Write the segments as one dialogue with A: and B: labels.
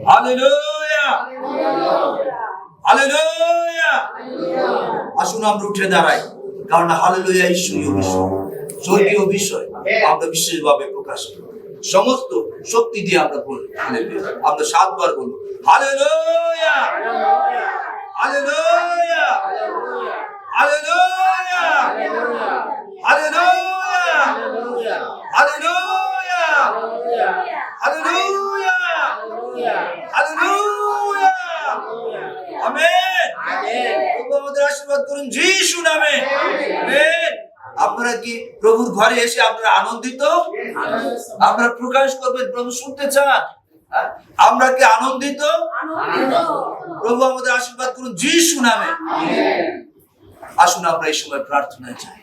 A: Hallelujah, hallelujah. আসুন আমরা উঠে দাঁড়াই, কারণ হালেলুয়া ঈশ্বরীয় বিষয়, স্বর্গীয় বিষয় আমরা বিশেষভাবে প্রকাশ করি। সমস্ত শক্তি দিয়ে আমরা বলি হালেলুয়া। আমরা 7 বার বলবো hallelujah, hallelujah, hallelujah, hallelujah, hallelujah, hallelujah, hallelujah. Amen. প্রভু আমাদের আশীর্বাদ করুন যিশু নামে। আমেন। আপনারা কি প্রভুর ঘরে এসে আপনারা আনন্দিত? আপনারা প্রকাশ করবেন প্রভু শুনতে চান? আমরা কি আনন্দিত? প্রভু আমাদের আশীর্বাদ করুন যিশু নামে। আসুন আমরা এই সময় প্রার্থনায় যাই,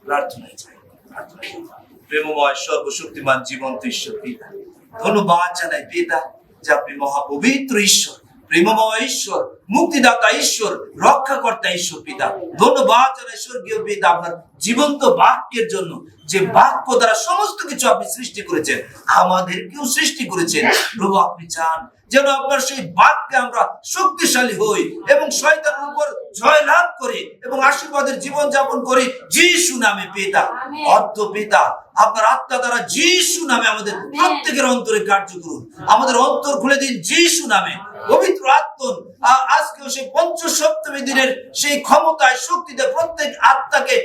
A: প্রার্থনায় যাই, প্রার্থনায় যাই। প্রেমময় সর্বশক্তিমান জীবন্ত ঈশ্বর পিতা, ধন্যবাদ জানাই পিতা যে আপনি মহাপবিত্র ঈশ্বর, প্রেমময় ঈশ্বর, মুক্তিদাতা ঈশ্বর, রক্ষাকর্তা ঈশ্বর পিতা। ধন্যবাদ জানাই স্বর্গীয় পিতা আপনার জীবন্ত বাক্যের জন্য, যে বাক্য দ্বারা সমস্ত কিছু আপনি সৃষ্টি করেছেন, আমাদেরকেও সৃষ্টি করেছেন। প্রভু আপনি চান যেন আপনার সেই বাক্যে আমরা শক্তিশালী হই এবং শয়তানের উপর জয় লাভ করি এবং আশীর্বাদের জীবন যাপন করি যিশু নামে পিতা। অর্থ পিতা আপনার আত্মা দ্বারা যিশু নামে আমাদের প্রত্যেকের অন্তরে কার্য করুন, আমাদের অন্তর খুলে দিন যিশু নামে। পবিত্র আত্মা আজকেও সেই পঞ্চসপ্তমী দিনের সেই ক্ষমতায় শক্তিতে প্রত্যেক আত্মাকে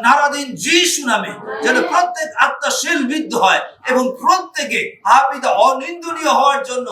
A: নাড়া দিন যিশু নামে, যেন প্রত্যেক আত্মা শিলবিদ্ধ হয় এবং প্রত্যেকে পিতা অনিন্দনীয় হওয়ার জন্য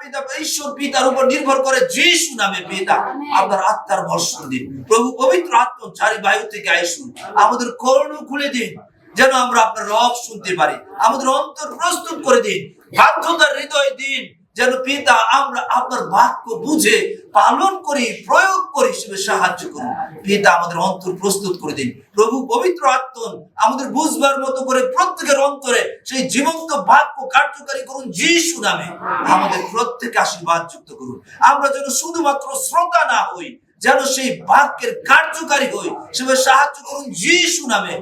A: পিতা ঈশ্বর পিতার উপর নির্ভর করে যিশু নামে পিতা। আপনার আত্মার বর্ষণ দিন প্রভু। পবিত্র আত্মা চারি বায়ু থেকে আসুন, আমাদের কর্ণ খুলে দিন যেন আমরা আপনার রব শুনতে পারি। আমাদের অন্তর প্রস্তুত করে দিন, বাধ্যতার হৃদয় দিন যেন পিতা আমরা আপনার বাক্য বুঝে পালন করি, প্রয়োগ করি, হিসেবে সাহায্য করুন পিতা। আমাদের অন্তর প্রস্তুত করে দিন প্রভু। পবিত্র আত্মা আমাদের বুঝবার মতো করে প্রত্যেকের অন্তরে সেই জীবন্ত বাক্য কার্যকারী করুন যিশু নামে। আমাদের প্রত্যেকে আশীর্বাদ যুক্ত করুন, আমরা যেন শুধুমাত্র শ্রোতা না হই, যেন সেই বাক্যের কার্যকারী হই, সেভাবে সাহায্য করুন যিশু নামে।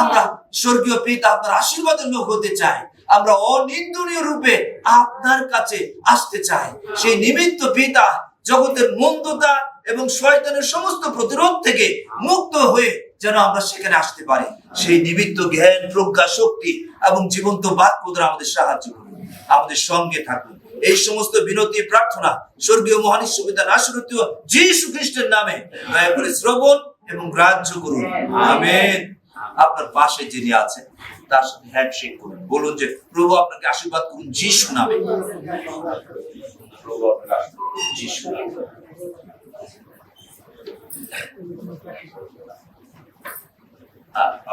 A: আমরা স্বর্গীয় পিতা আপনার আশীর্বাদের লোক হতে চাই, আমরা অনিন্দনীয় রূপে আপনার কাছে আসতে চাই। সেই নিমিত্ত পিতা জগতের মন্দতা এবং শয়তানের সমস্ত প্রতিরোধ থেকে মুক্ত হয়ে যেন আমরা সেখানে আসতে পারি। সেই নিমিত্ত জ্ঞান, প্রজ্ঞা, শক্তি এবং জীবন্ত বাক্য দ্বারা আমাদের সাহায্য করুন, আমাদের সঙ্গে থাকুন। এই সমস্ত বিনতি প্রার্থনা স্বর্গীয় মহান ঈশ্বর পিতা নাসরত যিশু খ্রিস্টের নামে দয়া করে শ্রবণ এবং গ্রাহ্য করুন। আমেন। আপনার পাশে যিনি আছেন তার সাথে হ্যান্ডশেক করুন, বলুন যে প্রভু আপনাকে আশীর্বাদ করুন যিশু নামে। প্রভু আপনাকে আশীর্বাদ করুন যিশু নামে।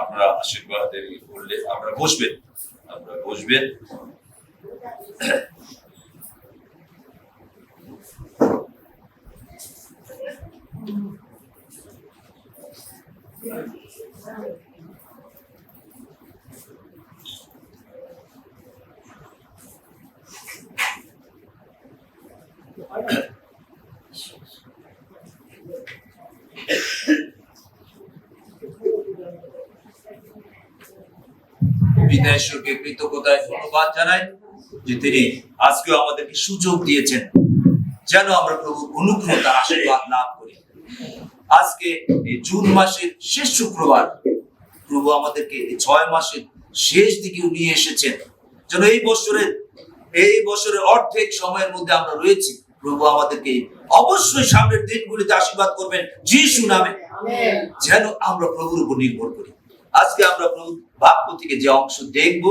A: আপনারা আশীর্বাদের বললে আমরা বসবেন, আপনারা বসবেন। পিতা ঈশ্বরকে কৃতজ্ঞতায় ধন্যবাদ জানাই যে তিনি আজকেও আমাদেরকে সুযোগ দিয়েছেন যেন আমরা প্রভুর অনুগ্রহ তার আশীর্বাদ লাভ করি। আজকে এই জুন মাসের শেষ শুক্রবার, প্রভু আমাদেরকে 6 মাসের শেষ দিকে নিয়ে এসেছেন যেন এই বছরের অর্ধেক সময়ের মধ্যে আমরা রয়েছি। প্রভু আমাদেরকে অবশ্যই সামনের দিনগুলিতে আশীর্বাদ করবেন যিশু নামে, যেন আমরা প্রভুর উপর নির্ভর করি। আজকে আমরা প্রভুর বাক্য থেকে যে অংশ দেখব,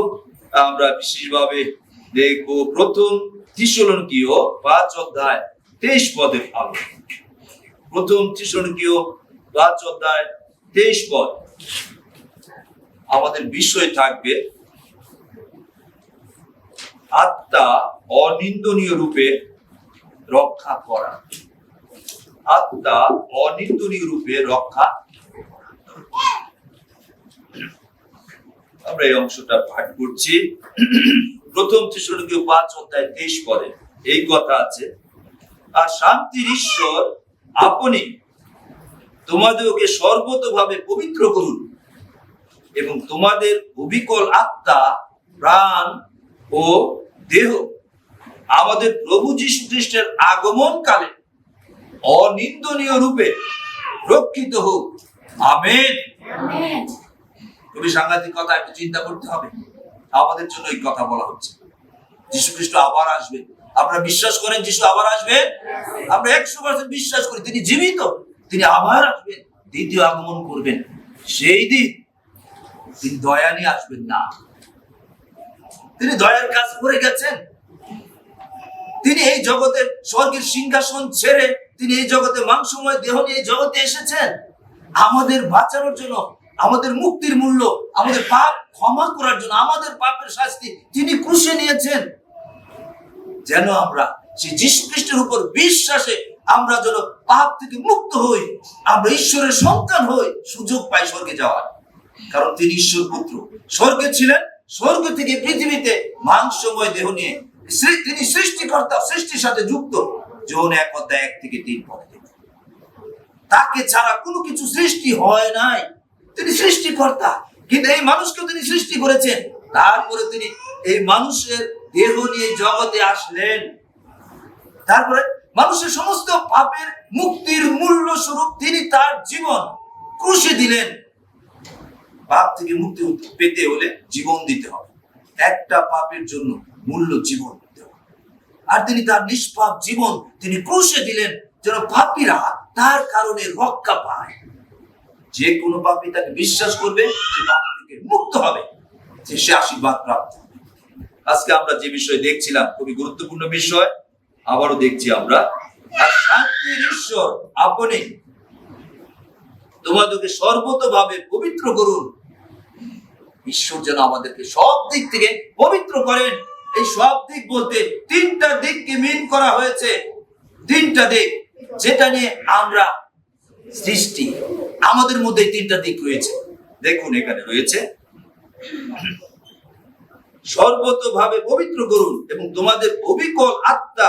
A: আমরা বিশেষভাবে দেখব প্রথম থিসলনিকীয় 5 অধ্যায় 23 পদের আলোচনা। প্রথম থিসলনিকীয় 5 অধ্যায় 23 পদ। আমাদের বিষয় থাকবে আত্মা অনিন্দনীয় রূপে রক্ষা করা। আত্মা অনিন্দনীয় রূপে রক্ষা। আমরা এই অংশটা পাঠ করছি। প্রথম থিসলনিকীয় 5 অধ্যায় 23 পদে এই কথা আছে, আর শান্তির ঈশ্বর আপনি তোমাদেরকে সর্বতভাবে পবিত্র করুন এবং তোমাদের অবিকল আত্মা, প্রাণ ও দেহ আমাদের প্রভু যীশু খ্রিস্টের আগমন কালে অনিন্দনীয় রূপে রক্ষিত হোক। আমেন। খুবই সাংঘাতিক কথা, একটু চিন্তা করতে হবে। আমাদের জন্য এই কথা বলা হচ্ছে। যীশু খ্রিস্ট আবার আসবেন। আপনারা বিশ্বাস করেন যীশু আবার আসবেন? আমরা 100% বিশ্বাস করি তিনি জীবিত, তিনি আবার আসবেন, দ্বিতীয় আগমন করবেন। সেই দিন তিনি দয়া নিয়ে আসবেন না, তিনি দয়ার কাজ করে গেছেন। তিনি এই জগতের স্বর্গের সিংহাসন ছেড়ে তিনি এই জগতে মাংসময় দেহ নিয়ে এই জগতে এসেছেন আমাদের বাঁচানোর জন্য, আমাদের মুক্তির মূল্য, আমাদের পাপ ক্ষমা করার জন্য, আমাদের পাপের শাস্তি তিনি ক্রুশে নিয়েছেন, যেন আমরা সেই যীশু খ্রিস্টের উপর বিশ্বাসে আমরা যেন পাপ থেকে মুক্ত হই, আমরা ঈশ্বরের সন্তান হই, সুযোগ পাই স্বর্গে যাওয়ার। কারণ তিনি ঈশ্বর পুত্র, স্বর্গে ছিলেন, স্বর্গ থেকে পৃথিবীতে মাংসময় দেহ নিয়ে তিনি সৃষ্টিকর্তা, সৃষ্টির সাথে যুক্ত। যোহন 1:1-3 পড়ে। তাকে ছাড়া কোনো কিছু সৃষ্টি হয় নাই, তিনি সৃষ্টিকর্তা। কিন্তু এই মানুষকে তিনি সৃষ্টি করেছেন, তারপরে তিনি এই মানুষের দেহ নিয়ে জগতে আসলেন। তারপরে মানুষের সমস্ত পাপের মুক্তির মূল্য স্বরূপ তিনি তার জীবন ক্রুশে দিলেন। পাপ থেকে মুক্তি পেতে হলে জীবন দিতে হবে, একটা পাপের জন্য মূল্য জীবন দিতে হবে। আর তিনি তার নিষ্পাপ জীবন তিনি ক্রুশে দিলেন, যেন পাপীরা তার কারণে রক্ষা পায়। যে কোনো পাপী তাকে বিশ্বাস করবে, সে পাপ থেকে মুক্ত হবে, সে আশীর্বাদ প্রাপ্ত হবে। আজকে আমরা যে বিষয় দেখছিলাম, খুবই গুরুত্বপূর্ণ বিষয়, আবারও দেখছি আমরা। আর শান্তির ঈশ্বর আপনি তোমাদেরকে সর্বতভাবে পবিত্র করুন। ঈশ্বর যেন আমাদেরকে সব দিক থেকে পবিত্র করেন। এই সব দিক বলতে 3টা দিককে মিন করা হয়েছে, 3টা দিক, যেটা নিয়ে আমরা সৃষ্টি। আমাদের মধ্যে 3টা দিক রয়েছে। দেখুন এখানে রয়েছে, সর্বতভাবে পবিত্র করুন এবং তোমাদের অবিকল আত্মা,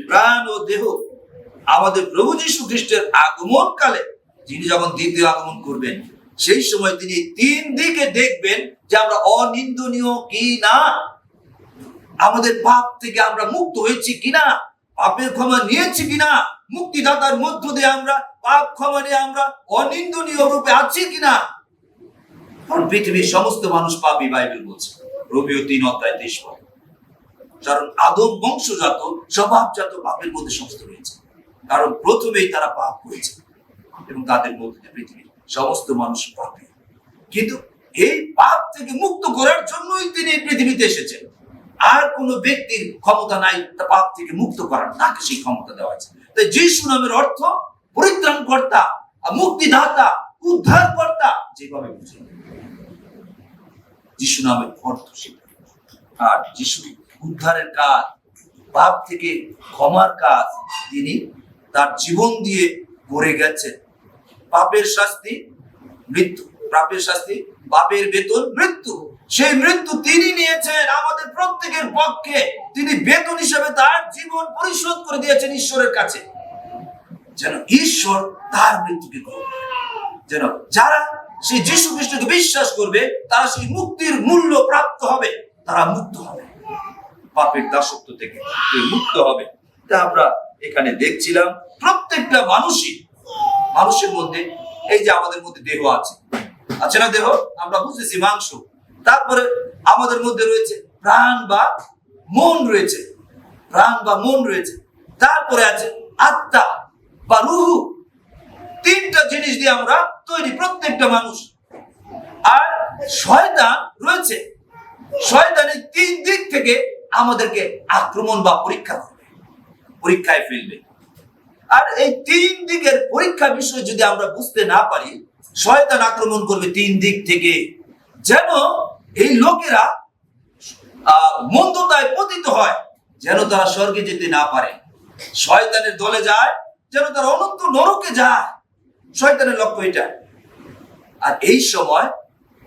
A: প্রাণ ও দেহ আমাদের প্রভু যীশু খ্রিস্টের আগমন কালে, যিনি যখন দ্বিতীয় আগমন করবেন, সেই সময় তিনি 3 দিকে দেখবেন যে আমরা অনিন্দনীয় কি না, আমাদের পাপ থেকে আমরা মুক্ত হয়েছি কিনা, পাপের ক্ষমা নিয়েছি কিনা, মুক্তিদাতার মধ্য দিয়ে আমরা পাপ ক্ষমা নিয়ে আমরা অনিন্দনীয় রূপে আছি কিনা। কারণ পৃথিবীর সমস্ত মানুষ পাপী, বাইবেল বলছে, রোমীয় 3:23। কারণ আদম বংশজাত, স্বভাবজাত পাপের মধ্যে সমস্ত রয়েছে। কারণ প্রথমেই তারা পাপ করেছে এবং তাদের মধ্যে পৃথিবীর সমস্ত মানুষ পাপী। কিন্তু এই পাপ থেকে মুক্ত করার জন্যই তিনি এই পৃথিবীতে এসেছেন। আর কোন ব্যক্তির ক্ষমতা নাই তা পাপ থেকে মুক্ত করার, তাকে সেই ক্ষমতা দেওয়া হয়েছে। তাই যিশু নামের অর্থ পরিত্রাণকর্তা, মুক্তিদাতা, উদ্ধারকর্তা, যেভাবে বুঝে যিশু নামের অর্থ সেটা। আর যিশু উদ্ধারের কাজ, পাপ থেকে ক্ষমার কাজ তিনি তার জীবন দিয়ে করে গেছেন। পাপের শাস্তি মৃত্যু, পাপের শাস্তি, পাপের বেতন মৃত্যু। সেই মৃত্যু তিনি নিয়েছেন আমাদের প্রত্যেকের পক্ষে। তিনি বেতন হিসেবে তার জীবন পরিশোধ করে দিয়েছেন ঈশ্বরের কাছে, যেন ঈশ্বর তার মৃত্যুকে গ্রহণ করে। যেন যারা সেই যীশু খ্রিস্টকে বিশ্বাস করবে, তারা সেই মুক্তির মূল্য প্রাপ্ত হবে, তারা মুক্ত হবে, পাপের দাসত্ব থেকে মুক্ত হবে। তা আমরা এখানে দেখছিলাম প্রত্যেকটা মানুষের মধ্যে, এই যে আমাদের মধ্যে দেহ আছে না, দেহ আমরা বুঝেছি মাংস, তারপরে আমাদের মধ্যে রয়েছে প্রাণ বা মন রয়েছে, প্রাণ বা মন রয়েছে, তারপরে আছে আত্মা বা রুহু। 3টা জিনিস দিয়ে আমরা তৈরি প্রত্যেকটা মানুষ। আর শয়তান রয়েছে, শয়তানের 3 দিক থেকে আমাদেরকে আক্রমণ বা পরীক্ষা করবে, পরীক্ষায় ফেলবে। আর এই 3 দিকের পরীক্ষা বিষয় যদি আমরা বুঝতে না পারি, শয়তান আক্রমণ করবে 3 দিক থেকে, যেন এই লোকেরা মন্দতায় পতিত হয়, যেন তারা স্বর্গে যেতে না পারে, শয়তানের দলে যায়, যেন তারা অনন্ত নরকে যায়। শয়তানের লক্ষ্য এটা। আর এই সময়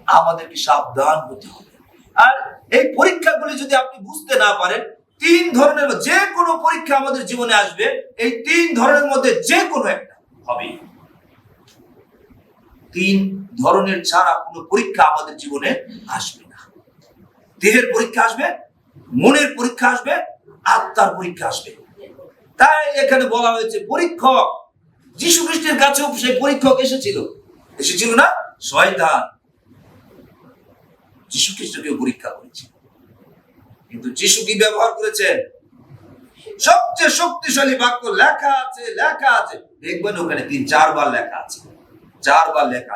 A: আমাদেরকে সাবধান হতে হবে। আর এই পরীক্ষাগুলি যদি আপনি বুঝতে না পারেন, 3 ধরনের, যে কোনো পরীক্ষা আমাদের জীবনে আসবে, এই 3 ধরনের মধ্যে যে কোনো একটা হবে। 3 ধরনের ছাড়া কোনো পরীক্ষা আমাদের জীবনে আসবে না। দেহের পরীক্ষা আসবে, মনের পরীক্ষা আসবে, আত্মার পরীক্ষা আসবে। তাই এখানে বলা হয়েছে পরীক্ষক, যীশু খ্রিস্টের কাছেও সেই পরীক্ষক এসেছিল না? শয়তান যীশু খ্রিস্টকে পরীক্ষা করেছে, কিন্তু যীশু কি ব্যবহার করেছেন? সবচেয়ে শক্তিশালী বাক্য লেখা আছে, দেখবেন ওখানে 3-4 বার লেখা আছে, 4 বার লেখা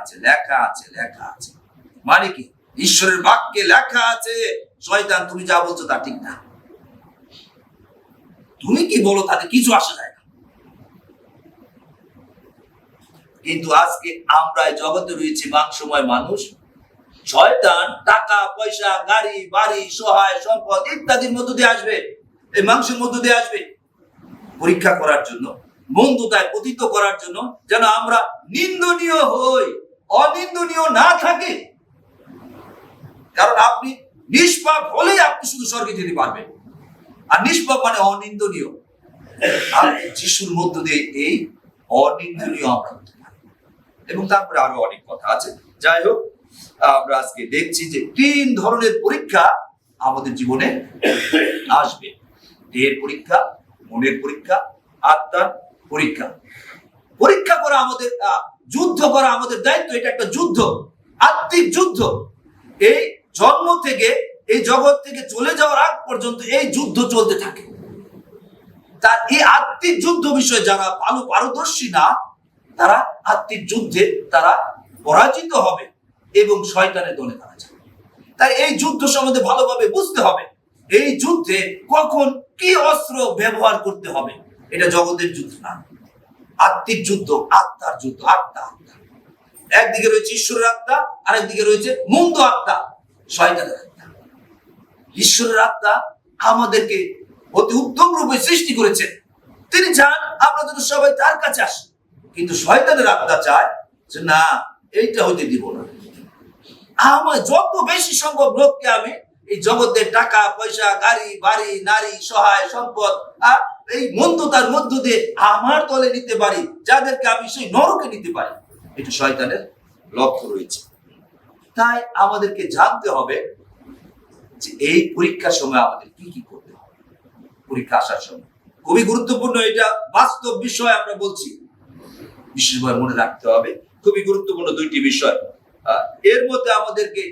A: আছে। মানে কি? ঈশ্বরের বাক্যে লেখা আছে, শয়তান তুমি যা বলছো তা ঠিক না, তুমি কি বলো তাতে কিছু আসে যায় না। কিন্তু আজকে আমরা এই জগতে রয়েছে মাংসময় মানুষ। শয়তান টাকা পয়সা, গাড়ি বাড়ি, সহায় সম্পদ ইত্যাদির মধ্য দিয়ে আসবে, এই মাংসের মধ্য দিয়ে আসবে পরীক্ষা করার জন্য, মন্দতায় পতিত করার জন্য, যেন আমরা নিন্দনীয় হই, অনিন্দনীয় না থাকি। কারণ আপনি নিষ্পাপ হলেই আপনি শুধু স্বর্গে যেতে পারবেন, আর নিষ্পাপ মানে অনিন্দনীয়। আর যিশুর মধ্য দিয়ে এই অনিন্দনীয় আমরা হতে পারি। এবং তারপরে আরো অনেক কথা আছে। যাই হোক, আমরা আজকে দেখছি যে 3 ধরনের পরীক্ষা আমাদের জীবনে আসবে: দেহের পরীক্ষা, মনের পরীক্ষা, আত্মার পরীক্ষা। পরীক্ষা করা আমাদের, যুদ্ধ করা আমাদের দায়িত্ব। এটা একটা যুদ্ধ, আত্মিক যুদ্ধ। এই জন্ম থেকে, এই জগৎ থেকে চলে যাওয়ার আগ পর্যন্ত এই যুদ্ধ চলতে থাকে। তার এই আত্মিক যুদ্ধ বিষয়ে যারা পারদর্শী না, তারা আত্মিক যুদ্ধে তারা পরাজিত হবে এবং শয়তানের দলে তারা যাবে। তাই এই যুদ্ধ সম্বন্ধে ভালোভাবে বুঝতে হবে। এই যুদ্ধে কখন কি অস্ত্র ব্যবহার করতে হবে, এটা জগতের যুদ্ধ না, আত্মিক যুদ্ধ, আত্মার যুদ্ধ। আত্মা একদিকে রয়েছে ঈশ্বরের আত্মা, আরেকদিকে রয়েছে মন্দ আত্মা, শয়তানের আত্মা। ঈশ্বরের আত্মা আমাদেরকে অতি উত্তম রূপে সৃষ্টি করেছেন, তিনি চান আমরা যেন সবাই তার কাছে আসি। কিন্তু শয়তানের আত্মা চায় যে না, এইটা হইতে দিব না, আমার যত বেশি সম্ভব লোককে আমি এই জগতের টাকা পয়সা, গাড়ি বাড়ি, নারী, সহায় সম্পদ, এই মন্দতার মধ্য দিয়ে আমার তলে নিতে পারি, যাদেরকে আমি সেই নরকে নিতে পারি। এটা শয়তানের লক্ষ্য রয়েছে। তাই আমাদেরকে জানতে হবে যে এই পরীক্ষার সময় আমাদের কি কি করতে হবে। পরীক্ষা আসার সময় খুবই গুরুত্বপূর্ণ, এটা বাস্তব বিষয় আমরা বলছি, বিশেষভাবে মনে রাখতে হবে। খুবই গুরুত্বপূর্ণ 2টি বিষয়। এর মধ্যে আমাদেরকে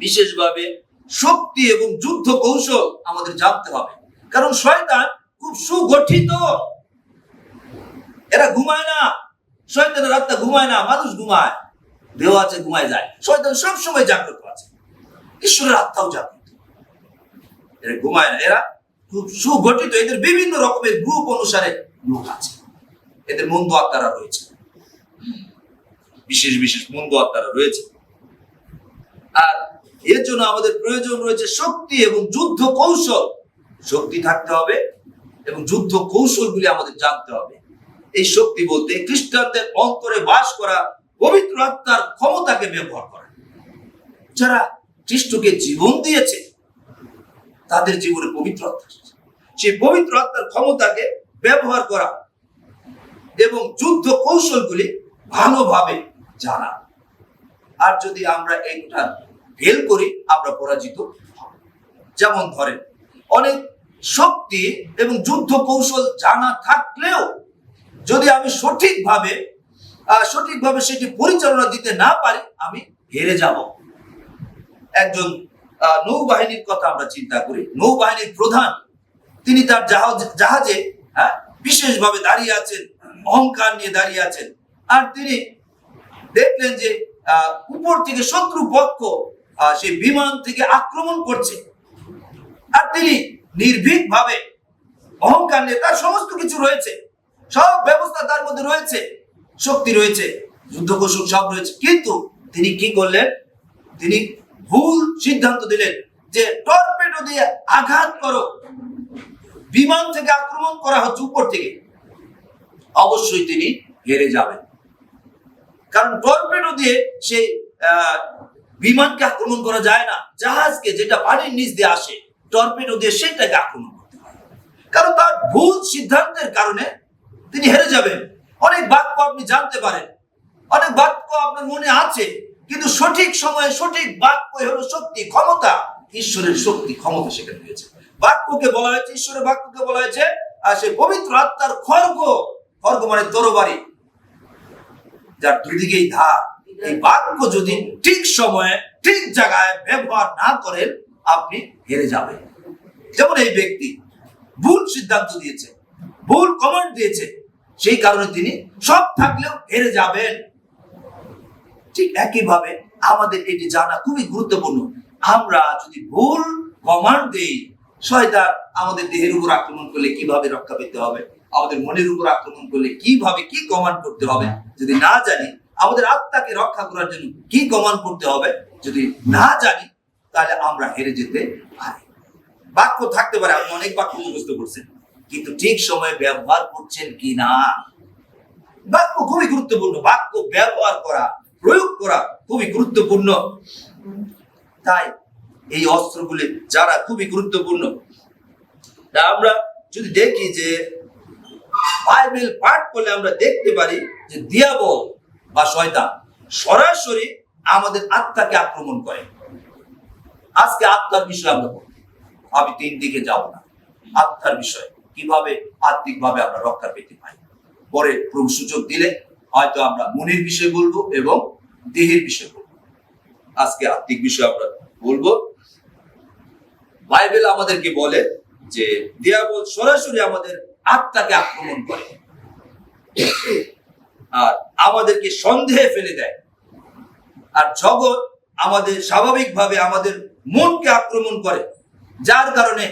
A: বিশেষভাবে শক্তি এবং যুদ্ধ কৌশল আমাদের জানতে হবে। কারণ শয়তান খুব সুগঠিত, এরা ঘুমায় না, শয়তানের আত্মা ঘুমায় না, মানুষ ঘুমায়, দেহ আছে ঘুমায় যায়। শয়তান সবসময় জাগ্রত আছে, ঈশ্বরের আত্মাও জাগ্রত, এরা ঘুমায় না, এরা খুব সুগঠিত। এদের বিভিন্ন রকমের গ্রুপ অনুসারে লোক আছে, এদের মন্দ আত্মারা রয়েছে, বিশেষ বিশেষ মন্দ আত্মারা রয়েছে। আর এর জন্য আমাদের প্রয়োজন রয়েছে শক্তি এবং যুদ্ধ কৌশল। শক্তি থাকতে হবে এবং যুদ্ধ কৌশলগুলি আমাদের জানতে হবে। এই শক্তি বলতে খ্রিস্টানদের অন্তরে বাস করা পবিত্র আত্মার ক্ষমতাকে ব্যবহার করা। যারা খ্রিস্টকে জীবন দিয়েছে, তাদের জীবনে পবিত্র আত্মা, সেই পবিত্র আত্মার ক্ষমতাকে ব্যবহার করা এবং যুদ্ধ কৌশলগুলি ভালোভাবে জানা। আর যদি আমরা একটা ফেল করি, আমরা পরাজিত। যেমন ধরেন, অনেক শক্তি এবং যুদ্ধ কৌশল জানা থাকলেও যদি আমি সঠিকভাবে সেটি পরিচালনা দিতে না পারি, আমি হেরে যাব। একজন নৌবাহিনীর কথা আমরা চিন্তা করি। নৌবাহিনীর প্রধান, তিনি তার জাহাজে বিশেষভাবে দাঁড়িয়ে আছেন, অহংকার নিয়ে দাঁড়িয়ে আছেন। আর তিনি দেখলেন যে উপর থেকে শত্রু পক্ষ সেই বিমান থেকে আক্রমণ করছে, আর তিনি নির্ভীক ভাবে, অহংকার নিয়ে, তার সমস্ত কিছু রয়েছে, সব ব্যবস্থা তার মধ্যে রয়েছে, শক্তি রয়েছে, যুদ্ধ কৌশল সব রয়েছে, কিন্তু তিনি কি করলেন? তিনি ভুল সিদ্ধান্ত দিলেন যে টর্পেডো দিয়ে আঘাত করো, বিমান থেকে আক্রমণ করা হচ্ছে উপর থেকে। অবশ্যই তিনি হেরে যাবেন, কারণ টর্পেডো দিয়ে সেই বিমানকে আক্রমণ করা যায় না। জাহাজকে, যেটা পানির নিচ দিয়ে আসে, টর্পেডো দিয়ে সেটাকে আক্রমণ করতে হয়। কারণ তার ভুল সিদ্ধান্তের কারণে তিনি হেরে যাবেন। অনেক বাক্য আপনি জানতে পারেন, অনেক বাক্য আপনার মনে আছে, কিন্তু সঠিক সময়ে সঠিক বাক্য হলো শক্তি, ক্ষমতা, ঈশ্বরের শক্তি, ক্ষমতা সেখানে রয়েছে। বাক্যকে বলা হয়েছে, ঈশ্বরের বাক্যকে বলা হয়েছে আর সে পবিত্র আত্মার খড়গ। খড়গ মানে তরবারি, যার দুদিকেই ধার। এই বাক্য যদি ঠিক সময়ে ঠিক জায়গায় ব্যবহার না করেন, আপনি হেরে যাবেন। যেমন এই ব্যক্তি ভুল সিদ্ধান্ত দিয়েছে, ভুল কমান্ড দিয়েছে, সেই কারণে তিনি সব থাকলেও হেরে যাবেন। ঠিক একইভাবে আমাদের এটি জানা খুবই গুরুত্বপূর্ণ। আমরা যদি ভুল কমান্ড দেই, শয়তান আমাদের দেহের উপর আক্রমণ করলে কিভাবে রক্ষা পেতে হবে, আমাদের মনের উপর আক্রমণ করলে কিভাবে কি কমান্ড করতে হবে যদি না জানি, আমাদের আত্মাকে রক্ষা করার জন্য কি কমান্ড করতে হবে যদি না জানি, তাহলে আমরা হেরে যেতে পারি। বাক্য থাকতে পারে, আপনি অনেক বাক্য মুখস্থ করছেন, কিন্তু ঠিক সময়ে ব্যবহার করছেন কি না। বাক্য খুবই গুরুত্বপূর্ণ। বাক্য ব্যবহার করা, প্রয়োগ করা খুবই গুরুত্বপূর্ণ। তাই এই অস্ত্রগুলি যারা খুবই গুরুত্বপূর্ণ। তা আমরা যদি দেখি যে বাইবেল পাঠ করলে আমরা দেখতে পারি যে দিয়াবল বা শয়তান সরাসরি আমাদের আত্মাকে আক্রমণ করে। আজকে আত্মার বিষয় আমরা বলবো, আমি 3 দিকে যাব না। আত্মার বিষয়, কিভাবে আত্মিকভাবে আমরা রক্ষা পেতে পারি। পরে প্রভু সুযোগ দিলে হয়তো আমরা মনের বিষয় বলবো এবং দেহের বিষয় বলবো। আজকে আত্মিক বিষয় আমরা বলবো। বাইবেল আমাদেরকে বলে যে দিয়াবল সরাসরি আমাদের আত্মাকে আক্রমণ করে আর আমাদেরকে সন্দেহে ফেলে দেয়। আর জগৎ আমাদের স্বাভাবিকভাবে আমাদের মনকে আক্রমণ করে, যার কারণে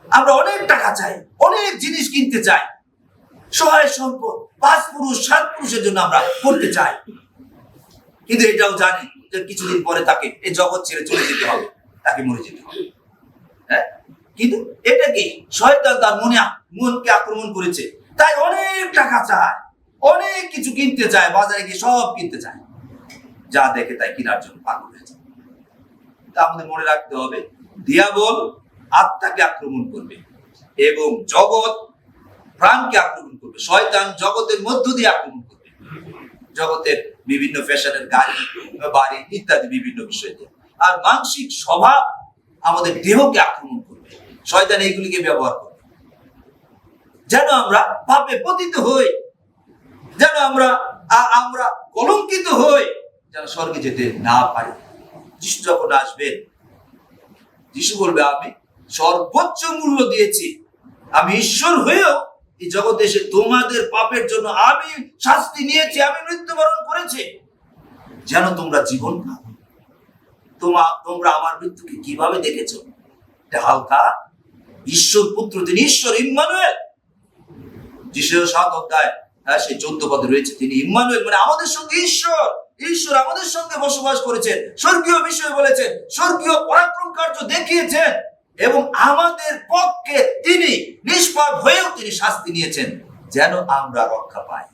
A: আমরা অনেক টাকা চাই, অনেক জিনিস কিনতে চাই, সহায় সম্পদ 5 পুরুষ 7 পুরুষের জন্য আমরা করতে চাই। কিন্তু এটাও জানি যে কিছুদিন পরে তাকে এই জগৎ ছেড়ে চলে যেতে হবে, তাকে মরে যেতে হবে। হ্যাঁ, কিন্তু এটা কি শয়তান তার মনকে আক্রমণ করেছে, তাই অনেক টাকা চায়, অনেক কিছু কিনতে চায়, বাজারে গিয়ে সব কিনতে চায়, যা দেখে তাই কেনার জন্য পাগল হয়ে যায়। তা আমাদের মনে রাখতে হবে, দিয়াবল আত্মাকে আক্রমণ করবে এবং জগৎ প্রাণকে আক্রমণ করবে। শয়তান জগতের মধ্য দিয়ে আক্রমণ করবে, জগতের বিভিন্ন ফ্যাশনের গাড়ি, বাড়ি ইত্যাদি বিভিন্ন বিষয় দিয়ে। আর মানসিক স্বভাব আমাদের দেহকে আক্রমণ করবে। শয়তান এইগুলিকে ব্যবহার করবে যেন আমরা পাপে পতিত হই, যেন আমরা কলঙ্কিত হই, যেন স্বর্গে যেতে না পারি। যিশু যখন আসবেন, যিশু বলবে, আমি সর্বোচ্চ মূল্য দিয়েছি, আমি ঈশ্বর হয়েও এই জগতে এসে তোমাদের পাপের জন্য আমি শাস্তি নিয়েছি, আমি মৃত্যুবরণ করেছি যেন তোমরা জীবন পাও। তোমরা আমার মৃত্যুকে কিভাবে দেখেছো? হালকা? ঈশ্বর পুত্র, তিনি ঈশ্বর, ইম্মানুয়েল। যিশু 7 অধ্যায় সেই 14 পদে রয়েছে, তিনি ইম্মানুয়েল, মানে আমাদের সঙ্গে ঈশ্বর। ঈশ্বর আমাদের সঙ্গে বসবাস করেছেন, স্বর্গীয় বিষয় বলেছেন, স্বর্গীয় পরাক্রম কার্য দেখিয়েছেন এবং আমাদের পক্ষে তিনি নিষ্পাপ হয়েও তিনি শাস্তি নিয়েছেন যেন আমরা রক্ষা পাই,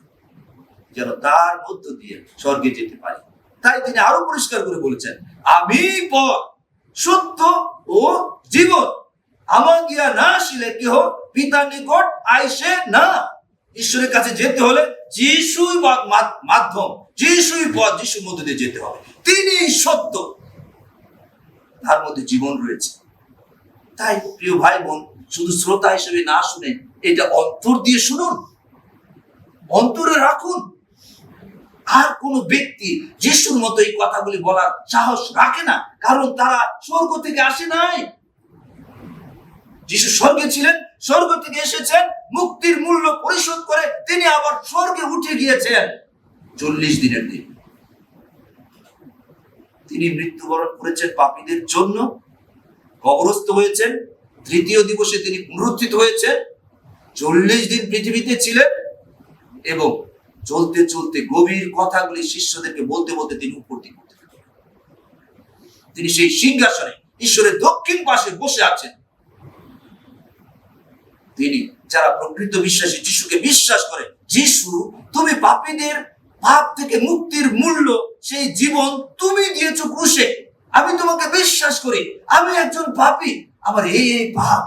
A: যেন তার মধ্য দিয়ে স্বর্গে যেতে পারি। তাই তিনি আরো পরিষ্কার করে বলেছেন, আমি পথ, সত্য ও জীবন, আমার গিয়া না আসিলে কেহ পিতার নিকট আইসে না। ঈশ্বরের কাছে যেতে হলে যিশুই মাধ্যম, যিশুই পথ, যিশুর মধ্যে দিয়ে যেতে হবে। তিনি সত্য, তার মধ্যে জীবন রয়েছে। তাই প্রিয় ভাই বোন, শুধু শ্রোতা হিসেবে না শুনে এটা অন্তর দিয়ে শুনুন, অন্তরে রাখুন। আর কোন ব্যক্তি যিশুর মতো এই কথাগুলি বলার সাহস রাখে না, কারণ তারা স্বর্গ থেকে আসে নাই। যিশু স্বর্গে ছিলেন, স্বর্গ থেকে এসেছেন, মুক্তির মূল্য পরিশোধ করে তিনি আবার স্বর্গে উঠে গিয়েছেন 40 দিনের দিন। তিনি মৃত্যুবরণ করেছেন পাপীদের জন্য, কবরস্থ হয়েছেন, 3য় দিবসে তিনি পুনরুত্থিত হয়েছেন, 40 দিন পৃথিবীতে ছিলেন এবং চলতে চলতে গভীর কথাগুলি শিষ্যদেরকে বলতে বলতে তিনি উপর দিকে উঠতে থাকেন। তিনি সেই সিংহাসনে ঈশ্বরের দক্ষিণ পাশে বসে আছেন। তিনি যারা প্রকৃত বিশ্বাসী, যিশুকে বিশ্বাস করে, যিশু তুমি পাপীদের পাপ থেকে মুক্তির মূল্য, সেই জীবন তুমি দিয়েছো ক্রুশে, আমি তোমাকে বিশ্বাস করি, আমি একজন পাপী, আমার এই পাপ,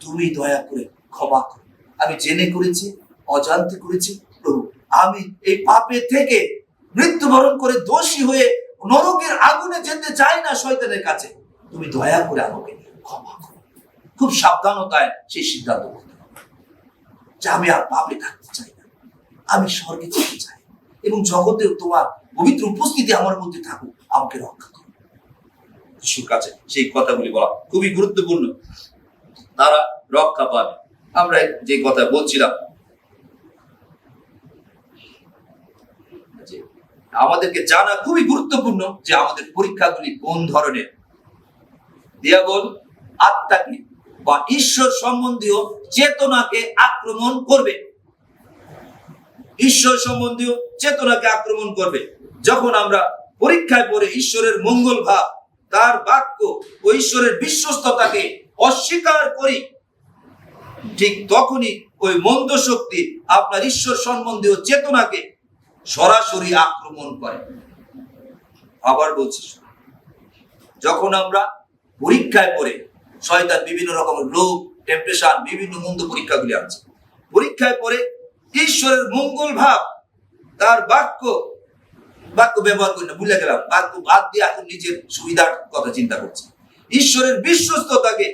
A: তুমি দয়া করে ক্ষমা করো, আমি জেনে করেছি, অজান্তে করেছি প্রভু, আমি এই পাপে থেকে মৃত্যুবরণ করে দোষী হয়ে নরকের আগুনে যেতে চাই না শয়তানের কাছে, তুমি দয়া করে আমাকে ক্ষমা করো। খুব সাবধানতায় সেই সিদ্ধান্ত করতে হবে যে আমি আর পাপে থাকতে চাই না, আমি স্বর্গে যেতে চাই, এবং জগতেও তোমার পবিত্র উপস্থিতি আমার মধ্যে থাকুক, আমাকে রক্ষা করো। যিশুর কাছে সেই কথাগুলি বলা খুবই গুরুত্বপূর্ণ। তারা রক্ষা পাবে। আমরা যে কথা বলছিলাম, আমাদেরকে জানা খুবই গুরুত্বপূর্ণ যে আমাদের পরীক্ষাগুলি কোন ধরনের। দিয়াবল আত্মাকে বা ঈশ্বর সম্বন্ধীয় চেতনাকে আক্রমণ করবে। ঈশ্বর সম্বন্ধীয় চেতনাকে আক্রমণ করবে। যখন আমরা পরীক্ষায় পড়ে ঈশ্বরের মঙ্গল ভাব, তার বাক্য ও ঈশ্বরের বিশ্বস্ততাকে অস্বীকার করি, ঠিক তখনই ওই মন্দ শক্তি আপনার ঈশ্বর সম্বন্ধীয় চেতনাকে সরাসরি আক্রমণ করে। আবার বলছি, যখন আমরা পরীক্ষায় পড়ে, শয়তান বিভিন্ন রকমের রোগ, টেম্পটেশন, বিভিন্ন মন্দ পরীক্ষাগুলি আছে, পরীক্ষায় পড়ে ঈশ্বরের মঙ্গল ভাব, তার বাক্য ব্যবহার করি না, ভুলে গেলাম, বাক্য বাদ দিয়ে এখন নিজের সুবিধার কথা চিন্তা করছে, ঈশ্বরের বিশ্বস্ততাকে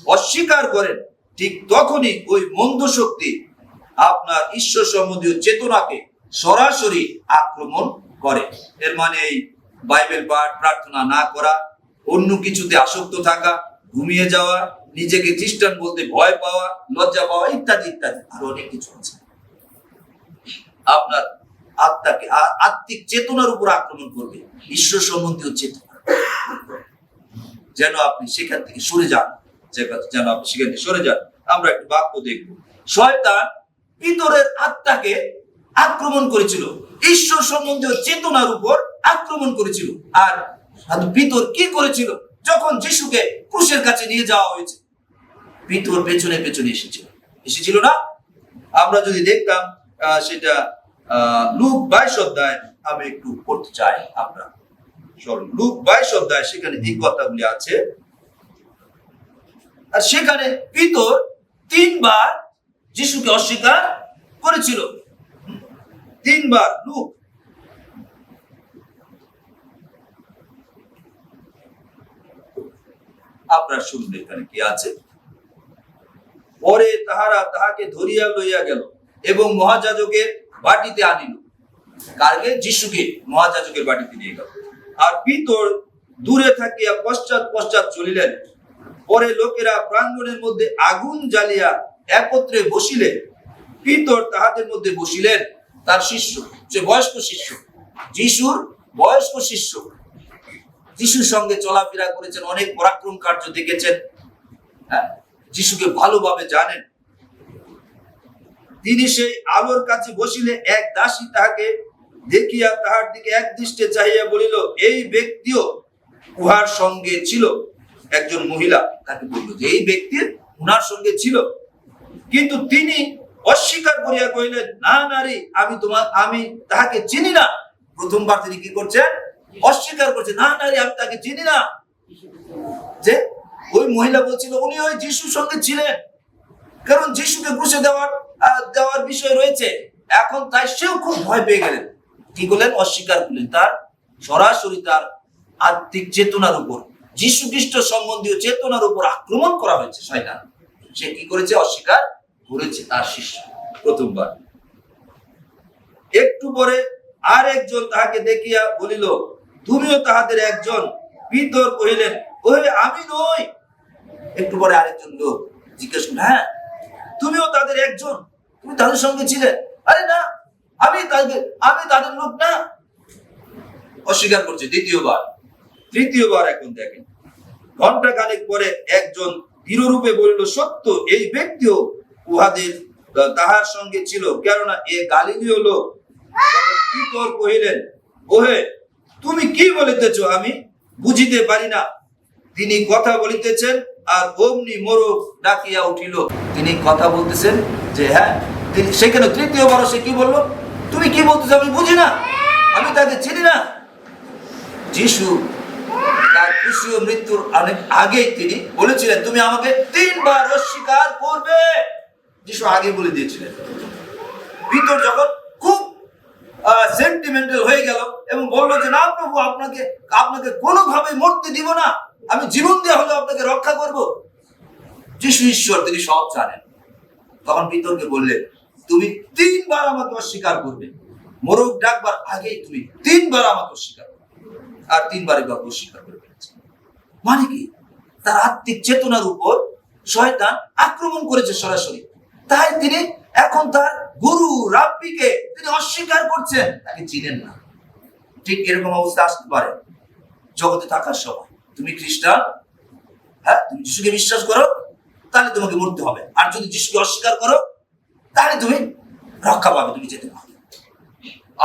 A: অস্বীকার করেন, ঠিক তখনই ওই মন্দ শক্তি আপনার ঈশ্বর সম্বন্ধীয় চেতনাকে সরাসরি আক্রমণ করে। এর মানে এই বাইবেল পাঠ, প্রার্থনা না করা, অন্য কিছুতে আসক্ত থাকা, ঘুমিয়ে যাওয়া, নিজেকে খ্রিস্টান বলতে ভয় পাওয়া, লজ্জা পাওয়া, ইত্যাদি ইত্যাদি আরো অনেক কিছু আছে। আপনার আত্মাকে, আত্মিক চেতনার উপর আক্রমণ করবে, ঈশ্বর সম্বন্ধীয় চেতনা, যেন আপনি সেখান থেকে সরে যান, যেন আপনি সেখান থেকে সরে যান। আমরা একটু বাক্য দেখব। শয়তান পিতরের আত্মাকে আক্রমণ করেছিল, ঈশ্বর সম্বন্ধীয় চেতনার উপর আক্রমণ করেছিল। আর পিতর কি করেছিল? যখন যিশুকে ক্রুশের কাছে নিয়ে যাওয়া হয়েছে, পিতর পেছনে পেছনে এসেছিল না? আমরা যদি দেখতাম সেটা লুক 22 অধ্যায়, আমি একটু পড়তে চাই, আমরা লুক 22 অধ্যায়, সেখানে এই কথাগুলি আছে। আর সেখানে পিতর 3 বার যিশুকে অস্বীকার করেছিল, 3 বার। লুক আপনার শুনলে এখানে কি আছে? পরে তাহারা তাহাকে ধরিয়া লইয়া গেল এবং মহাযাজকের বাটিতে আনিল। কারকে? যিশুকে মহাযাজকের বাটিতে নিয়ে গেল। আর পিতর দূরে থাকিয়া পশ্চাৎ পশ্চাৎ চলিলেন। পরে লোকেরা প্রাঙ্গণের মধ্যে আগুন জ্বালিয়া একত্রে বসিলেন। পিতর তাহাদের মধ্যে বসিলেন, তার শিষ্য, যে বয়স্ক শিষ্য, যিশুর বয়স্ক শিষ্য, যিশুর সঙ্গে চলাফেরা করেছেন, অনেক পরাক্রম কার্য দেখেছেন, যিশুকে ভালোভাবে জানেন। তিনি সেই আলোর কাছে বসিলে এক দাসী তাহাকে দেখিয়া তাহার দিকে একদৃষ্টে চাহিয়া বলিল, এই ব্যক্তিও উহার সঙ্গে ছিল। একজন মহিলা তাকে বলল যে এই ব্যক্তির উনার সঙ্গে ছিল। কিন্তু তিনি অস্বীকার করিয়া কহিলেন, না নারী, আমি তাহাকে চিনি না। প্রথমবার তিনি কি করছেন? অস্বীকার করছে, না নারী, আমি তাকে চিনি না। যে ওই মহিলা বলছিল উনি ওই যিশুর সঙ্গে ছিলেন, কারণ যিশুকে ক্রুশে দেওয়ার বিষয় রয়েছে এখন, তাই সেও খুব ভয় পেয়ে গেলেন। কি করলেন? অস্বীকার করলেন। তার সরাসরি তার আত্মিক চেতনার উপর, যিশু খ্রিস্ট সম্বন্ধীয় চেতনার উপর আক্রমণ করা হয়েছে শয়তান। সে কি করেছে? অস্বীকার করেছে, তার শিষ্য প্রথমবার। একটু পরে আর একজন তাহাকে দেখিয়া বলিল, তুমিও তাহাদের একজন। পিতর কহিলেন, ওহে, আমি নই। একটু পরে আরেকজন লোক জিজ্ঞেস করলেন, হ্যাঁ, তুমিও তাদের একজন, তুমি তাদের সঙ্গে ছিলে? আরে না, আমি তাদের লোক না। অস্বীকার করছে দ্বিতীয়বার। তৃতীয়বার এখন দেখেন, ঘন্টা খানেক পরে একজন দৃঢ়রূপে বলিল, সত্য, এই ব্যক্তিও তাহার সঙ্গে ছিল, কেননা এ গালিলীয় লোক। পিতর কহিলেন, ওহে, তুমি কি বলিতেছ আমি বুঝিতে পারি না। তিনি কথা বলিতেছেন, আর অমনি মোরগ ডাকিয়া উঠিল। তিনি কথা বলতেছেন যে হ্যাঁ, সেখানে তৃতীয়বার সে কি বললো? তুমি কি বলতেছ আমি বুঝি না, আমি তাকে চিনি না। যিশু তার ক্রুশীয় মৃত্যুর অনেক আগেই তিনি বলেছিলেন, তুমি আমাকে 3 বার অস্বীকার করবে। যিশু আগে বলে দিয়েছিলেন। পিতর যখন খুব সেন্টিমেন্টাল হয়ে গেল এবং বললো যে না প্রভু, আপনাকে কোনোভাবে মরতে দিব না, আমি জীবন দিয়ে হলেও আপনাকে রক্ষা করব। যিশু ঈশ্বর, তিনি সব জানেন। তখন পিতরকে বললেন, তুমি 3 বার আমাকে অস্বীকার করবে, মোরগ ডাকবার আগেই তুমি 3 বার আমাকে অস্বীকার করবে। আর 3 বারই বাক্য অস্বীকার করে ফেলেছে। মানে কি? তার আত্মিক চেতনার উপর শয়তান আক্রমণ করেছে সরাসরি। তাই তিনি এখন তার গুরু রাব্বিকে তিনি অস্বীকার করছেন, তাকে চিনেন না। ঠিক এরকম অবস্থা আসতে পারে জগতে থাকার সময়। তুমি খ্রিস্টান, হ্যাঁ, তুমি যিশুকে বিশ্বাস করো, তাহলে তোমাকে মরতে হবে। আর যদি যিশুকে অস্বীকার করো, তাহলে তুমি রক্ষা পাবে, তুমি যেতে পারবে।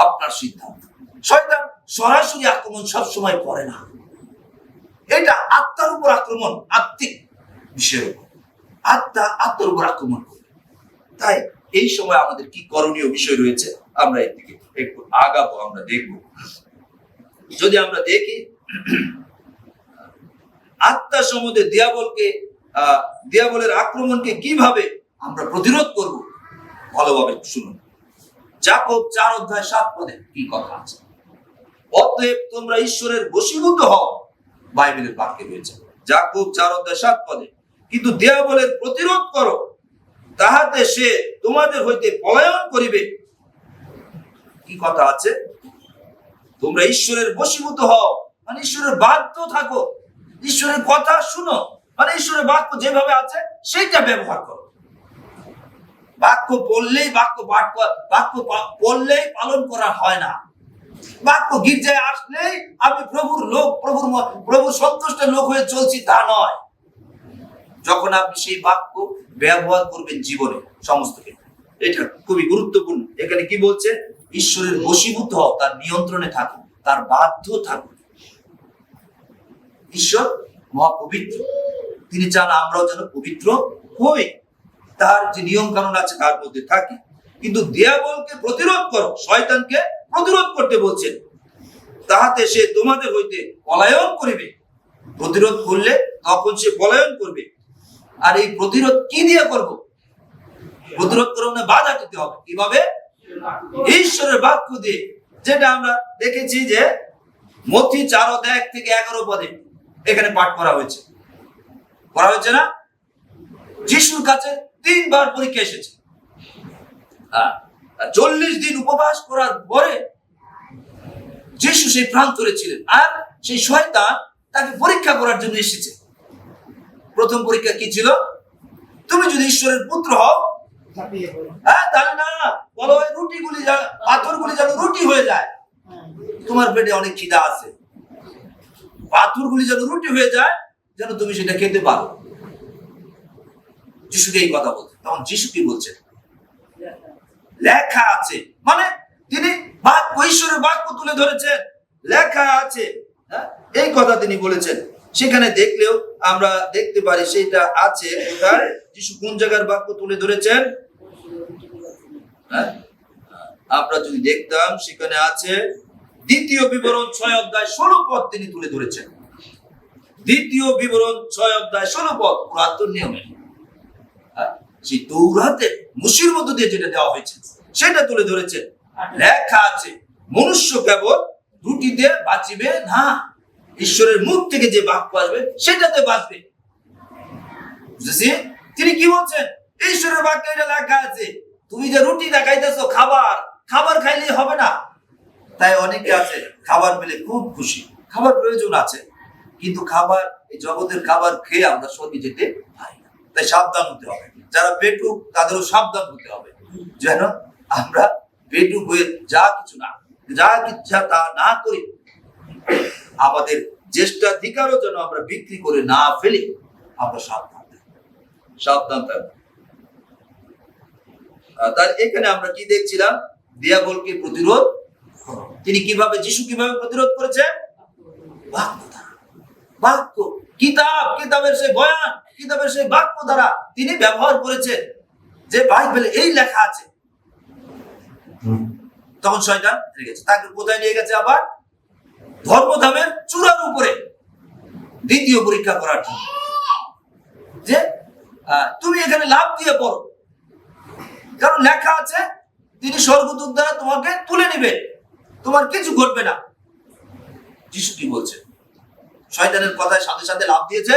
A: আপনার সিদ্ধান্ত। শয়তান সরাসরি আক্রমণ সবসময় করে না। এটা আত্মার উপর আক্রমণ, আত্মিক বিষয়ের উপর। আত্মা আত্মার উপর আক্রমণ করে। তাই এই সময় আমাদের কি করণীয় বিষয় রয়েছে, আমরা এর দিকে একটু আগাবো, আমরা দেখব। যদি আমরা দেখি আত্মা সম্বন্ধে দিয়াবলের আক্রমণকে কিভাবে আমরা প্রতিরোধ করব, ভালোভাবে শুনুন। যাকব 4:7 কি কথা আছে? অতএব তোমরা ঈশ্বরের বশীভূত হও, বাইবেলের বাক্যে রয়েছে। যাকব 4:7 কিন্তু দিয়াবলের প্রতিরোধ করো, তাহাতে সে তোমাদের হইতে পলায়ন করিবে। কি কথা আছে? তোমরা ঈশ্বরের বশীভূত হও, মানে ঈশ্বরের বাধ্য থাকো, ঈশ্বরের কথা শুনো, মানে ঈশ্বরের বাক্য যেভাবে আছে সেইটা ব্যবহার করো। বাক্য পড়লেই পালন করা হয় না। বাক্য গির্জায় আসলেই আমি প্রভুর সন্তুষ্টের লোক হয়ে চলছি, তা নয়। যখন আপনি সেই বাক্য ব্যবহার করবেন জীবনে সমস্ত ক্ষেত্রে, এটা খুবই গুরুত্বপূর্ণ। এখানে কি বলছে? ঈশ্বরের বশীভূত হও, তার নিয়ন্ত্রণে থাকুন, তার বাধ্য থাকুন। ঈশ্বর মহাপবিত্র, তিনি চান আমরাও যেন পবিত্র হই, তার যে নিয়ম কানুন আছে তার মধ্যে থাকি। কিন্তু দিয়াবলকে প্রতিরোধ করো, শয়তানকে প্রতিরোধ করতে বলছেন, তাহাতে সে তোমাদের হইতে পলায়ন করিবে। প্রতিরোধ করলে তখন সে পলায়ন করবে। আর এই প্রতিরোধ কি দিয়ে করব? প্রতিরোধ করব না, বাধা দিতে হবে। কিভাবে? ঈশ্বরের বাক্য দিয়ে। যেটা আমরা দেখেছি যে মথি 4:1-11 এখানে পাঠ করা হয়েছে না? যিশুর কাছে 3 বার পরীক্ষা এসেছে। 40 দিন উপবাস করার পরে যিশু সেই প্রান্তরে ছিলেন, আর সেই শয়তান তাকে পরীক্ষা করার জন্য এসেছে। প্রথম পরীক্ষা কি ছিল? তুমি যদি ঈশ্বরের পুত্র হও, তাহলে না বলো, পাথরগুলি যেন রুটি হয়ে যায়। তোমার পেটে অনেক খিদা আছে, পাথরগুলি যেন রুটি হয়ে যায়, যেন তুমি সেটা খেতে পারো। যিশুকে এই কথা বলছেন। তখন যিশু কি বলছেন? লেখা আছে। মানে তিনি ঈশ্বরের বাক্য তুলে ধরেছেন, লেখা আছে, এই কথা তিনি বলেছেন। সেখানে দেখলেও আমরা দেখতে পারি সেটা আছে। যিশু কোন জায়গার বাক্য তুলে ধরেছেন? আমরা যদি দেখতাম, সেখানে আছে 2 বিবরণ 6:16 তিনি তুলে ধরেছেন। 2 বিবরণ 6:16 পুরাতন নিয়মে সেই তৌরাতের মুশির মধ্য দিয়ে যেটা দেওয়া হয়েছে সেটা তুলে ধরেছে। লেখা আছে, মনুষ্য কেবল রুটি দিয়ে বাঁচিবে না, ঈশ্বরের মুখ থেকে যে বাক্য আসবে সেটাতে বাঁচবে। বুঝেছি? তিনি কি বলছেন? ঈশ্বরের বাক্যে এটা লেখা আছে। তুমি যে রুটি দেখাইতেছো, খাবার খাইলেই হবে না। তাই অনেকে আছে খাবার পেলে খুব খুশি, খাবার প্রয়োজন আছে, কিন্তু খাবার, এই জগতের খাবার খেয়ে আমরা স্বর্গে যেতে পারি না। তাই সাবধান হতে হবে। যারা পেটুক তাদেরও সাবধান হতে হবে, যেন আমরা পেটুক হয়ে যা ইচ্ছা তা না করি। আমাদের জ্যেষ্ঠাধিকারও যেন আমরা বিক্রি করে না ফেলি। আমরা সাবধান থাকবো। তার এখানে আমরা কি দেখছিলাম? দিয়াবলকে প্রতিরোধ। তিনি যিশু কিভাবে প্রতিরোধ করেছেন? বাক্য, কিতাবের সেই বয়ান, কিতাবের সেই বাক্য দ্বারা তিনি ব্যবহার করেছেন, যে বাইবেলে এই লেখা আছে। তখন শয়তান গেছে, তাকে কোথায় নিয়ে গেছে? আবার ধর্মধামের চূড়ার উপরে দ্বিতীয় পরীক্ষা করার জন্য, যে তুমি এখানে লাভ দিয়ে পড়ো, কারণ লেখা আছে তিনি স্বর্গদূত দ্বারা তোমাকে তুলে নিবে, তোমার কিছু ঘটবে না। যিশু কি বলছে? শয়তানের কথায় সাথে সাথে লাভ দিয়েছে?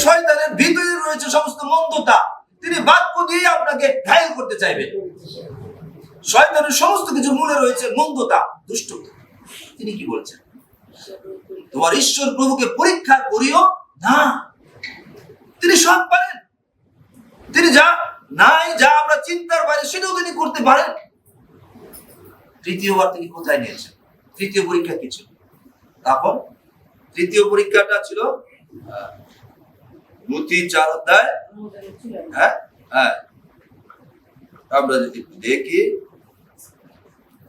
A: শয়তানের ভিতরে রয়েছে সমস্ত মন্দতা, তিনি বাক্য দিয়ে আপনাকে ঘায়েল করতে চাইবে। শয়তানের সমস্ত কিছু মূলে রয়েছে মন্দতা, দুষ্টতা। তিনি কি বলছেন? তোমার ঈশ্বর প্রভুকে পরীক্ষা করিও না, তিনি সব পারেন। তিনি যা আমরা চিন্তার বাইরে সেটাও তিনি করতে পারেন। তৃতীয়বার তিনি কোথায় নিয়েছেন? তৃতীয় পরীক্ষা কি ছিল? তখন তৃতীয় পরীক্ষাটা ছিল মথি 4 অধ্যায়। হ্যাঁ হ্যাঁ, আমরা যদি দেখি,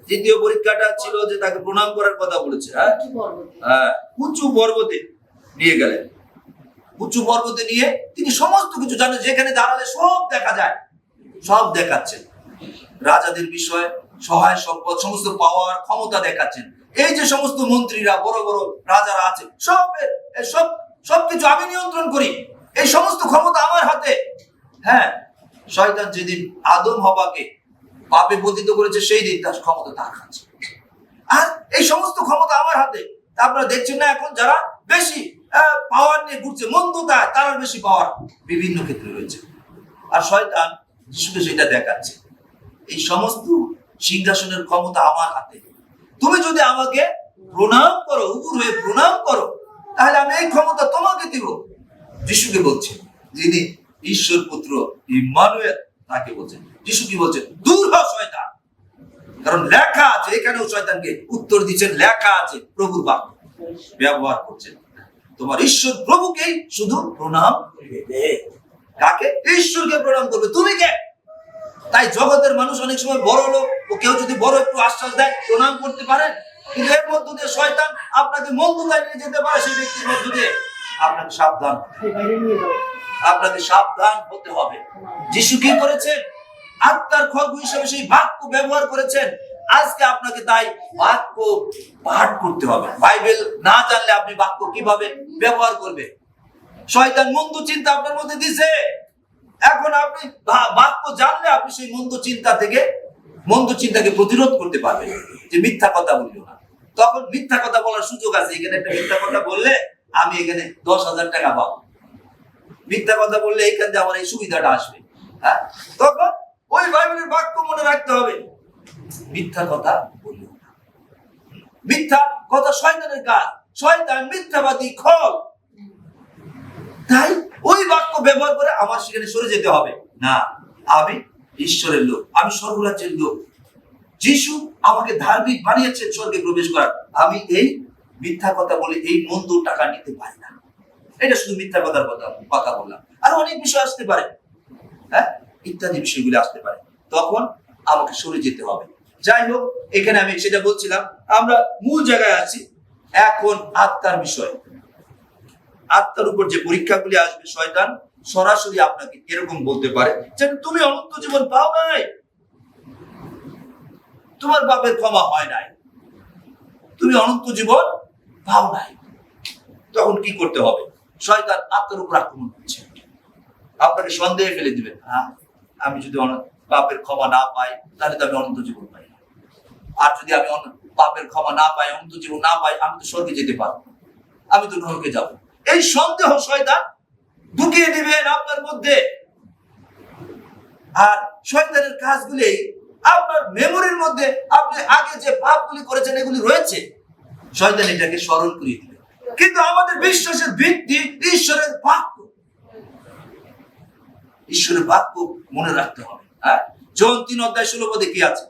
A: তৃতীয় পরীক্ষাটা ছিল যে তাকে প্রণাম করার কথা বলেছে। হ্যাঁ, উঁচু পর্বতে নিয়ে গেলেন। উঁচু পর্বতে নিয়ে তিনি সমস্ত কিছু জানেন, যেখানে দাঁড়ালে সব দেখা যায়, সব দেখাচ্ছেন। রাজাদের বিষয়, সহায় সম্পদ, সমস্ত পাওয়ার ক্ষমতা দেখাচ্ছেন। এই যে সমস্ত মন্ত্রীরা, বড় বড় রাজারা আছে, সবকিছু আমি নিয়ন্ত্রণ করি, এই সমস্ত ক্ষমতা আমার হাতে। হ্যাঁ, শয়তান যেদিন আদম হওয়াকে পাপে পতিত করেছে, সেই দিন তার ক্ষমতা তার কাছে। আর এই সমস্ত ক্ষমতা আমার হাতে। আপনারা দেখছেন না, এখন যারা বেশি পাওয়ার নিয়ে ঘুরছে, মন্দতা, তার বেশি পাওয়ার বিভিন্ন ক্ষেত্রে রয়েছে। আর শয়তান যিশুকে সেটা দেখাচ্ছে, এই সমস্ত সিংহাসনের ক্ষমতা আমার হাতে। তুমি যদি আমাকে প্রণাম করো, উপুর হয়ে প্রণাম করো, তাহলে আমি এই ক্ষমতা তোমাকে দিব। যিশুকে বলছে, যিনি ঈশ্বর পুত্র ইম্মানুয়েল, তাকে বলছেন। যিশু কি বলছেন? দূর হ শয়তান। কারণ লেখা আছে, এখানেও শয়তানকে উত্তর দিচ্ছেন, লেখা আছে, প্রভুর বাক্য ব্যবহার করছেন। তোমার ঈশ্বর প্রভুকেই শুধু প্রণাম করবে। কাকে? ঈশ্বরকে প্রণাম করবে। তুমি কে? তাই জগতের মানুষ অনেক সময় বড় লোক, ও কেউ যদি বড় একটু আশ্বাস দেয়, প্রণাম করতে পারেন। কিন্তু এর মধ্য দিয়ে শয়তান আপনাকে মন্দতায় নিয়ে যেতে পারে। সেই ব্যক্তির মধ্য দিয়ে আপনাকে সাবধান হতে হবে। যিশু কি করেছেন? আত্মার খড়গ হিসেবে সেই বাক্য ব্যবহার করেছেন। আজকে আপনাকে তাই বাক্য পাঠ করতে হবে। বাইবেল না জানলে আপনি বাক্য কিভাবে ব্যবহার করবে? শয়তান মন্দ চিন্তা আপনার মধ্যে দিছে। এখন আপনি বাক্য জানলে আপনি সেই মন্দ চিন্তাকে প্রতিরোধ করতে পারবেন। যে মিথ্যা কথা বললো না, তখন মিথ্যা কথা বলার সুযোগ আছে। এখানে একটা মিথ্যা কথা বললে আমি এখানে 10,000 টাকা পাবো। মিথ্যা কথা বললে এখান থেকে আমার এই সুবিধাটা আসবে। হ্যাঁ, তখন ওই বাইবেলের বাক্য মনে রাখতে হবে, মিথ্যা কথা বললো না। মিথ্যা কথা শয়তানের কাজ। শয়তান মিথ্যাবাদী, খল। তাই ওই বাক্য ব্যবহার করে আমার সেখানে সরে যেতে হবে না। আমি ঈশ্বরের লোক, আমি স্বর্গরাজ্যের লোক। যিশু আমাকে ধার্মিক বানিয়েছেন স্বর্গে প্রবেশ করার। আমি এই মিথ্যা কথা বলে এই মন্দ টাকা নিতে পারি না। এটা শুধু মিথ্যা কথা বললাম। আর অনেক বিষয় আসতে পারে, হ্যাঁ, ইত্যাদি বিষয়গুলো আসতে পারে। তখন আমাকে সরে যেতে হবে। যাই হোক, এখানে আমি সেটা বলছিলাম, আমরা মূল জায়গায় আছি। এখন আত্মার বিষয়, আত্মার উপর যে পরীক্ষাগুলি আসবে, শয়তান সরাসরি আপনাকে এরকম বলতে পারে যে তুমি অনন্ত জীবন পাও নাই, তোমার পাপের ক্ষমা হয় নাই, তুমি অনন্ত জীবন পাও নাই। তখন কি করতে হবে? শয়তান আত্মার উপর আক্রমণ করছে, আপনাকে সন্দেহে ফেলে দিবেন। আমি যদি পাপের ক্ষমা না পাই, তাহলে তো আমি অনন্ত জীবন পাই। আর যদি আমি পাপের ক্ষমা না পাই, অনন্ত জীবন না পাই, আমি তো স্বর্গে যেতে পারবো, আমি তো নরকে যাব। এই সন্দেহ শয়তান ঢুকিয়ে দিবেন আপনার মধ্যে। আর শয়তানের কাজগুলি আপনার মেমোরির মধ্যে, আপনি আগে যে পাপগুলি করেছেন এগুলি রয়েছে, শয়তান এটাকে স্মরণ করিয়ে দিবে। কিন্তু আমাদের বিশ্বাসের ভিত্তি ঈশ্বরের বাক্য। ঈশ্বরের বাক্য মনে রাখতে হবে। হ্যাঁ, জন 3 অধ্যায় 16 পদে কি আছে?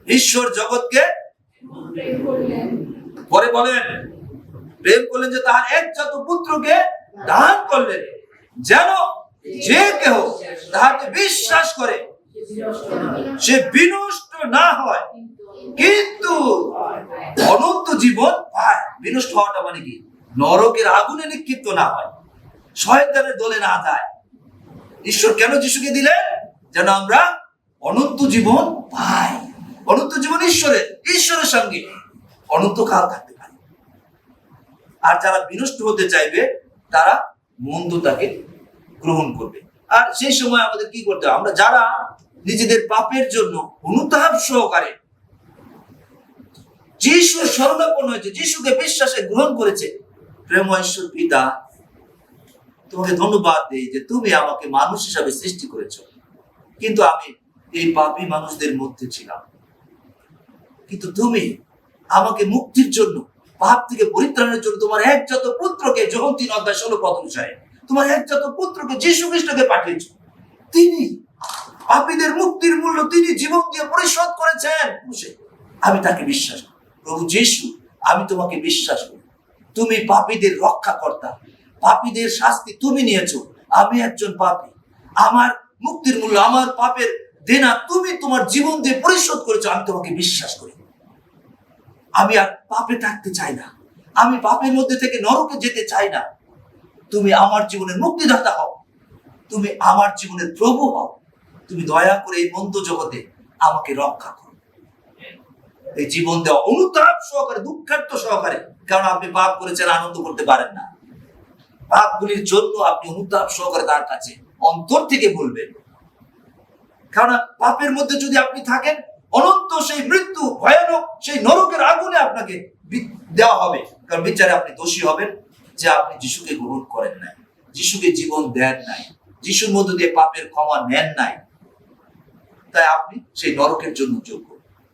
A: ঈশ্বর জগৎকে পরে বলেন প্রেম করলেন যে তাহার একজাত পুত্রকে দান করলেন, যেন যে কেহ তাহাতে বিশ্বাস করে সে বিনষ্ট না হয়, কিন্তু অনন্ত জীবন পায়। বিনষ্ট হওয়াটা মানে কি? নরকের আগুনে নিক্ষিপ্ত না হয়, শয়তানের দলে না যায়। ঈশ্বর কেন যিশুকে দিলেন? যেন আমরা অনন্ত জীবন পাই। অনন্ত জীবন ঈশ্বরের সঙ্গে অনন্তকাল থাকতে পারে। আর যারা বিনষ্ট হতে চাইবে, তারা মন্দতাকে গ্রহণ করবে। আর সেই সময় আমাদের কি করতে হবে? আমরা যারা নিজেদের পাপের জন্য অনুতাপ সহকারে যিশুর শরণাপন্ন হয়েছে, যিশুকে বিশ্বাসে গ্রহণ করেছে, প্রেমময় ঈশ্বর পিতা, তোমাকে ধন্যবাদ দেই যে তুমি আমাকে মানুষ হিসাবে সৃষ্টি করেছ, কিন্তু আমি এই পাপী মানুষদের মধ্যে ছিলাম। কিন্তু তুমি আমাকে মুক্তির জন্য, পাপ থেকে পরিত্রাণের জন্য তোমার একজাত পুত্রকে, যোহন 3:16 অনুসারে তোমার একজাত পুত্রকে যীশু খ্রিস্টকে পাঠিয়েছ। তিনি পাপীদের মুক্তির মূল্য তিনি জীবন দিয়ে পরিশোধ করেছেন। আমি তাকে বিশ্বাস করি। প্রভু যীশু, আমি তোমাকে বিশ্বাস করি। তুমি পাপীদের রক্ষাকর্তা, পাপীদের শাস্তি তুমি নিয়েছো। আমি একজন পাপী, আমার মুক্তির মূল্য, আমার পাপের দেনা তুমি তোমার জীবন দিয়ে পরিশোধ করেছো। আমি তোমাকে বিশ্বাস করি। আমি আর পাপে থাকতে চাই না, আমি পাপের মধ্যে থেকে নরকে যেতে চাই না। তুমি আমার জীবনের মুক্তিদাতা হও, তুমি আমার জীবনের প্রভু হও। তুমি দয়া করে এই মন্দ জগতে আমাকে রক্ষা করো। এই জীবন দেওয়া অনুতাপ সহকারে, দুঃখার্থ সহকারে, কারণ আপনি পাপ করেছেন, আনন্দ করতে পারেন না। পাপগুলির জন্য আপনি অনুতাপ সহকারে তার কাছে অন্তর থেকে বলবেন। কারণ পাপের মধ্যে যদি আপনি থাকেন, অনন্ত সেই মৃত্যু, ভয়ানক সেই নরকের আগুনে আপনাকে দেওয়া হবে। কারণ বিচারে আপনি দোষী হবেন যে আপনি যিশুকে গ্রহণ করেন নাই, যিশুকে জীবন দেন নাই, যিশুর মধ্য দিয়ে পাপের ক্ষমা নেন নাই। তাই আপনি সেই নরকের জন্য যোগ্য।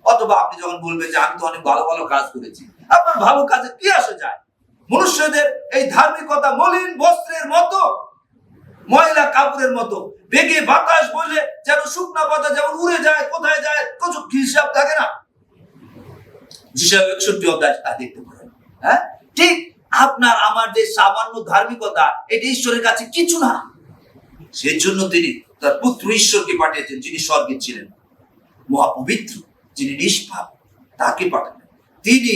A: অথবা আপনি যখন বলবেন যে আমি তো অনেক ভালো ভালো কাজ করেছি, আপনার ভালো কাজে কি আসে যায়? মনুষ্যদের এই ধার্মিকতা মলিন বস্ত্রের মতো, ময়লা কাপড়ের মতো, বেগে বাতাস বলে যেন শুকনা পাতা যেমন উড়ে যায়, কোথায় যায় কিছু হিসাব থাকে না। যিশা 61 তা দেখতে পারেন। হ্যাঁ, ঠিক আপনার আমার যে সামান্য ধার্মিকতা, এটা ঈশ্বরের কাছে কিছু না। সেজন্য তিনি তার পুত্র ঈশ্বরকে পাঠিয়েছেন, যিনি স্বর্গে ছিলেন, মহাপবিত্র, যিনি নিষ্পাপ, তাকে পাঠালেন। তিনি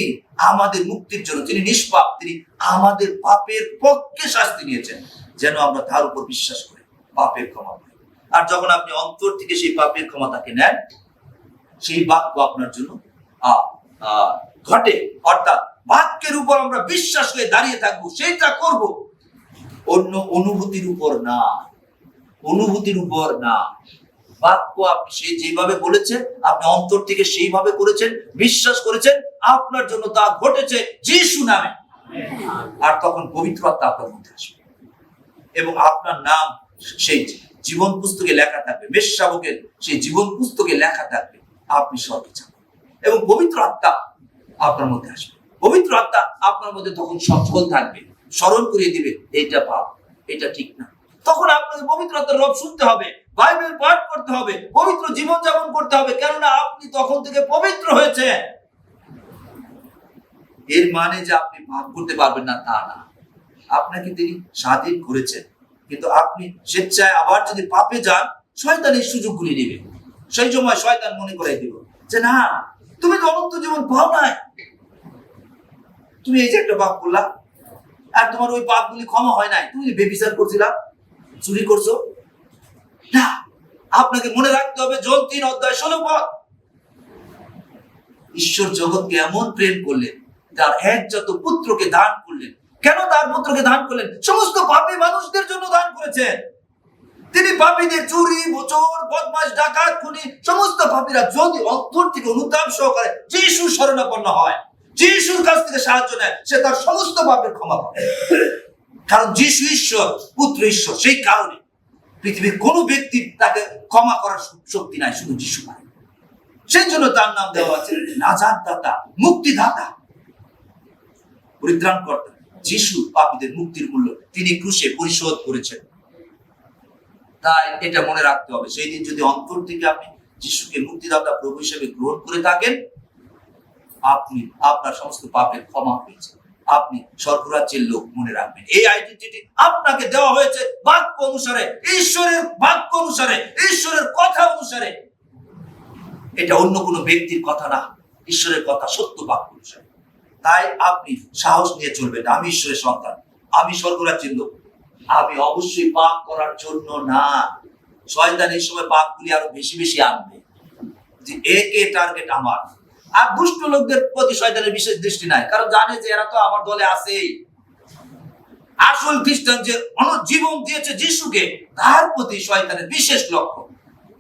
A: আমাদের মুক্তির জন্য, তিনি নিষ্পাপ, তিনি আমাদের পাপের পক্ষে শাস্তি নিয়েছেন, যেন আমরা তার উপর বিশ্বাস করি, পাপের ক্ষমা পাই। আর যখন আপনি অন্তর থেকে সেই পাপের ক্ষমা তাকে নেন, সেই বাক্য আপনার জন্য ঘটে। অর্থাৎ বাক্যের উপর আমরা বিশ্বাস করে দাঁড়িয়ে থাকবো, সেইটা করব, অন্য অনুভূতির উপর না, অনুভূতির উপর না। বাক্য আপনি সে যেভাবে বলেছে, আপনি অন্তর থেকে সেইভাবে করেছেন, বিশ্বাস করেছেন, আপনার জন্য তা ঘটেছে যিশু নামে। আর তখন পবিত্র আত্মা আপনার মধ্যে আসবে এবং আপনার নাম সেই জীবন পুস্তকে লেখা থাকবে, মেষশাবকের সেই জীবন পুস্তকে লেখা থাকবে। আপনি স্বর্গে যাবেন এবং পবিত্র আত্মা আপনার মধ্যে আসবে। পবিত্র আত্মা আপনার মধ্যে তখন সচল থাকবে, স্মরণ করিয়ে দিবে এইটা পাপ, এটা ঠিক না। তখন আপনাকে পবিত্র আত্মার রব শুনতে হবে, বাইবেল পাঠ করতে হবে, পবিত্র জীবন যাপন করতে হবে, কেননা আপনি তখন থেকে পবিত্র হয়েছেন। এর মানে যে আপনি পাপ করতে পারবেন না তা না। আপনাকে তিনি স্বাধীন করেছেন, কিন্তু আপনি স্বেচ্ছায় আবার যদি পাপে যান, শয়তান এই সুযোগগুলি নেবে। সেই সময় শয়তান মনে করাই দিব যে না, তুমি তো অনন্ত জীবন পাও নাই, তুমি এই যে একটা পাপ করলা, আর তোমার ওই পাপগুলি ক্ষমা হয় নাই, তুমি বেবিচার করছিলা, চুরি করছো না। আপনাকে মনে রাখতে হবে যোহন 3:16 ঈশ্বর জগৎকে এমন প্রেম করলেন, তার একজাত পুত্রকে দান করলেন। কেন তার পুত্রকে দান করলেন? সমস্ত পাপী মানুষদের জন্য দান করেছেন। তিনি পাপীদের, চুরি, চোর, বদমাশ, ডাকাত, খুনি, সমস্ত পাপীরা যদি অন্তর থেকে অনুতাপ সহকারে যিশুর শরণাপন্ন হয়, যিশুর কাছ থেকে সাহায্য নেয়, সে তার সমস্ত পাপের ক্ষমা পাবে। কারণ যিশু ঈশ্বর, পুত্র ঈশ্বর। সেই কারণে পৃথিবীর কোন ব্যক্তির তাকে ক্ষমা করার শক্তি নাই, শুধু যিশু পারে। সেই জন্য তার নাম দেওয়া আছে নাজাত দাতা, মুক্তিদাতা, পরিত্রাণ কর্তা। যিশু পাপীদের মুক্তির মূল্য তিনি ক্রুশে পরিশোধ করেছেন। তাই এটা মনে রাখতে হবে। সেই দিন যদি অন্তর থেকে আপনি যিশুকে মুক্তিদাতা প্রভু হিসেবে গ্রহণ করে থাকেন, আপনি আপনার সমস্ত পাপের ক্ষমা হয়েছে, আপনি স্বর্গরাজ্যের লোক। মনে রাখবেন, এই আইডেন্টিটি আপনাকে দেওয়া হয়েছে বাক্য অনুসারে, ঈশ্বরের বাক্য অনুসারে, ঈশ্বরের কথা অনুসারে। এটা অন্য কোনো ব্যক্তির কথা না, ঈশ্বরের কথা, সত্য বাক্য অনুসারে। তাই আপনি সাহস নিয়ে চলবেন, আমি ঈশ্বরের সন্তান, আমি স্বর্গরাজ্যের লোক। আমি অবশ্যই পাপ করার জন্য না। শয়তান এই সময় পাপগুলি আরো বেশি বেশি আনবে, যে একে টার্গেট আমার। আর দুষ্ট লোকদের প্রতি শয়তানের বিশেষ দৃষ্টি নাই, কারণ জানে যে এরা তো আমার দলে আছেই। আসল খ্রিস্টান যে জীবন দিয়েছে যিশুকে, তার প্রতি শয়তানের বিশেষ লক্ষ্য,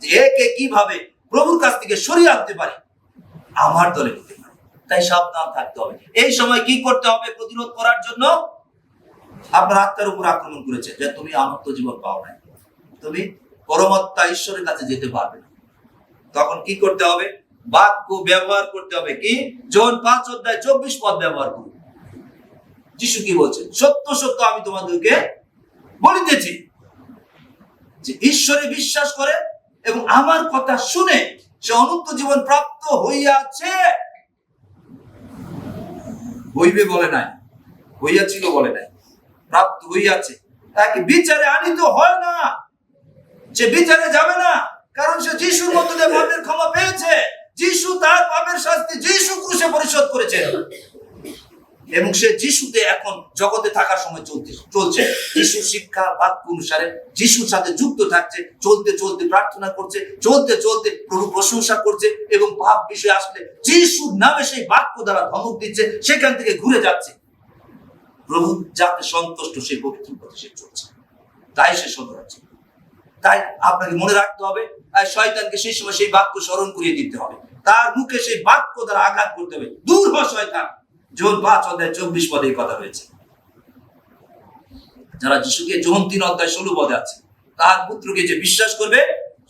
A: যে একে কিভাবে প্রভুর কাছ থেকে সরিয়ে আনতে পারে, আমার দলে নিতে পারে। তাই সাবধান থাকতে হবে। এই সময় কি করতে হবে প্রতিরোধ করার জন্য? আপনার আত্মার উপর আক্রমণ করেছে যে তুমি অনন্ত জীবন পাও নাই, তুমি পরমাত্মা ঈশ্বরের কাছে যেতে পারবে না। তখন কি করতে হবে? বাক্য ব্যবহার করতে হবে। কি? জন 5:24 ব্যবহার করুন। যিশু কি বলছেন? সত্য সত্য আমি তোমাদেরকে বলিতেছি যে ঈশ্বরে বিশ্বাস করে এবং আমার কথা শুনে সে অনন্ত জীবন প্রাপ্ত হইয়াছে। হইবে বলে নাই, হইয়াছিল বলে নাই, প্রাপ্ত হইয়াছে। তাকে বিচারে আনিত হয় না, সে বিচারে যাবে না, কারণ সে যিশুর মধ্যে দিয়ে পাপের ক্ষমা পেয়েছে। যিশু তার পাপের শাস্তি যিশু ক্রুশে পরিশোধ করেছেন এবং সে যিশুতে এখন জগতে থাকার সময় চলছে। যিশুর শিক্ষা বাক্য অনুসারে যিশুর সাথে যুক্ত থাকছে, চলতে চলতে প্রার্থনা করছে, চলতে চলতে প্রভু প্রশংসা করছে এবং পাপ বিষয় আসলে যিশুর নামে সেই বাক্য দ্বারা ধমক দিচ্ছে, সেখান থেকে ঘুরে যাচ্ছে। প্রভু যাতে সন্তুষ্ট সেই পবিত্র পথে সে চলছে, তাই সে সদরাচ্ছে। তাই আপনাকে মনে রাখতে হবে, শয়তানকে সেই সময় সেই বাক্য স্মরণ করিয়ে দিতে হবে, তার মুখে সেই বাক্য দ্বারা আঘাত করতে হবে। দূর হ শয়তান। যোহন 5:24 এই কথা রয়েছে। যারা যিশুকে যোহন 3:16 আছে, তার পুত্রকে যে বিশ্বাস করবে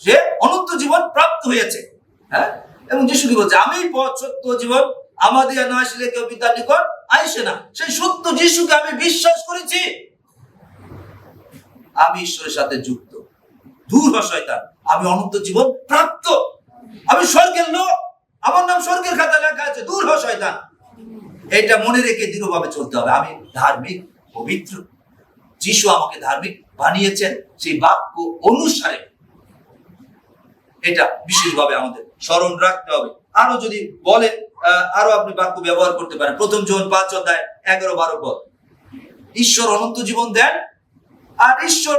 A: সে অনন্ত জীবন প্রাপ্ত হয়েছে। হ্যাঁ, এবং যিশু কি বলছে? আমি পথ সত্য জীবন, আমাদের না আসলে কেউ পিতার নিকট আইসে না। সেই সত্য যিশুকে আমি বিশ্বাস করেছি, আমি ঈশ্বরের সাথে যুক্ত। দূর হ শয়তান, আমি অনন্ত জীবন প্রাপ্ত, আমি স্বর্গের লোক, আমার নাম স্বর্গের খাতায় লেখা আছে। দূর হ শয়তান। এটা মনে রেখে দৃঢ়ভাবে চলতে হবে। আমি ধার্মিক, পবিত্র, যিশু আমাকে ধার্মিক বানিয়েছেন সেই বাক্য অনুসারে। এটা বিশেষভাবে আমাদের স্মরণ রাখতে হবে। আরো যদি বলেন, আরো আপনি বাক্য ব্যবহার করতে পারেন। প্রথম যোহন 5:11-12 ঈশ্বর অনন্ত জীবন দেন, আর ঈশ্বর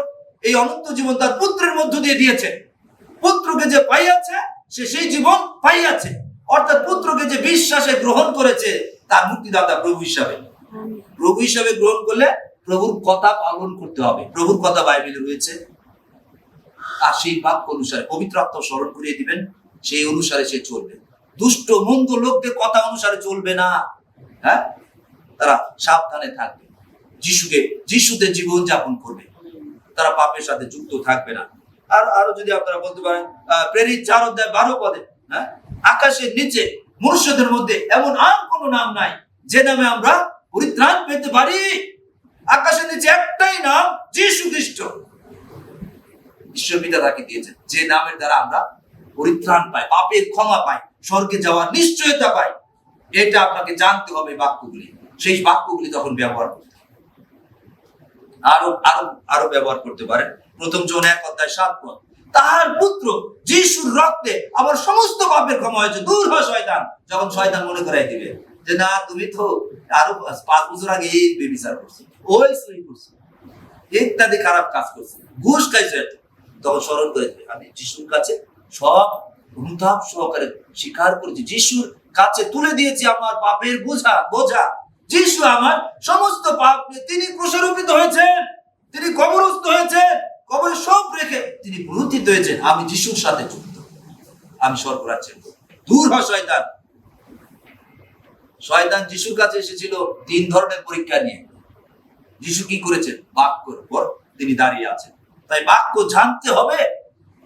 A: এই অনন্ত জীবন তার পুত্রের মধ্য দিয়ে দিয়েছেন। পুত্রকে যে পাইয়াছে সে সেই জীবন পাইয়াছে, অর্থাৎ পুত্রকে যে বিশ্বাসে গ্রহণ করেছে তার মুক্তিদাতা প্রভু হিসাবে। প্রভু হিসাবে গ্রহণ করলে প্রভুর কথা পালন করতে হবে। প্রভুর কথা বাইবেলে রয়েছে, আর সেই বাক্য অনুসারে পবিত্র আত্মা স্মরণ করিয়ে দিবেন, সেই অনুসারে সে চলবে। দুষ্ট মন্দ লোকদের কথা অনুসারে চলবে না। হ্যাঁ, তারা সাবধানে থাকবে, যিশুতে জীবন যাপন করবে, তারা পাপের সাথে যুক্ত থাকবে না। আর আরো যদি আপনারা বলতে পারেন, প্রেরিত 4:12 হ্যাঁ, আকাশের নিচে মনুষ্যদের মধ্যে এমন আর কোন নাম নাই যে নামে আমরা পরিত্রাণ পেতে পারি। আকাশের নিচে একটাই নাম, যীশু খ্রিস্ট। ঈশ্বর পিতা তাকে দিয়েছেন, যে নামের দ্বারা আমরা পরিত্রাণ পাই, পাপের ক্ষমা পাই, স্বর্গে যাওয়ার নিশ্চয়তা পাই। এটা আপনাকে জানতে হবে বাক্যগুলি, সেই বাক্যগুলি তখন ব্যবহার করতে হবে। আরো আরো আরো ব্যবহার করতে পারেন। প্রথম যোহন 1:7 তাহার পুত্র যিশুর রক্তে আমার সমস্ত পাপের ক্ষমা হয়েছে। দূর হ শয়তান। যখন শয়তান মনে করাই দিবে যে না, তুমি তো আরো 5 বছর আগে এই বেবিচার করছো, ওই চুরি করছো, ইত্যাদি খারাপ কাজ করছো, ঘুষ খাইছো, তখন স্মরণ করে দিবে আমি যিশুর কাছে সব অনুতাপ সহকারে স্বীকার করেছি, যিশুর কাছে তুলে দিয়েছি আমার পাপের বোঝা। যিশু আমার সমস্ত পাপ নিয়ে তিনি ক্রুশারোপিত হয়েছেন, তিনি কবরস্থ হয়েছেন, কবরে সব রেখে তিনি পুনরুত্থিত হয়েছেন। আমি যিশুর সাথে যুক্ত, আমি স্বর্গরাজ্যে। দূর হ শয়তান। শয়তান যিশুর কাছে এসেছিল 3 ধরনের পরীক্ষা নিয়ে। যিশু কি করেছেন? বাক্যের উপর তিনি দাঁড়িয়ে আছেন। তাই বাক্য জানতে হবে,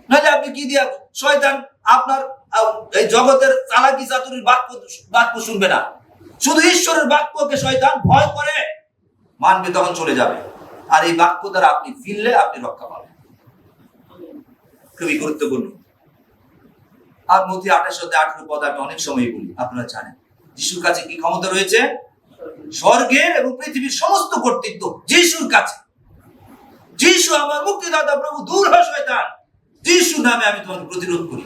A: নাহলে আপনি কি দিয়া শয়তান আপনার এই জগতের চালাকি চাতুরির বাক্য শুনবে না, শুধু ঈশ্বরের বাক্যকে শয়তান ভয় করে মানবে, তখন চলে যাবে। আর এই বাক্য দ্বারা আপনি ফিরলে আপনি রক্ষা পাবেন। খুবই গুরুত্বপূর্ণ। আর মধ্যে 28:18 আমি অনেক সময় বলি, আপনারা জানেন যিশুর কাছে কি ক্ষমতা রয়েছে? স্বর্গের এবং পৃথিবীর সমস্ত কর্তৃত্ব যিশুর কাছে। যিশু আমার মুক্তিদাতা প্রভু। দূর হ শয়তান। যিশু নামে আমি তোমাকে প্রতিরোধ করি।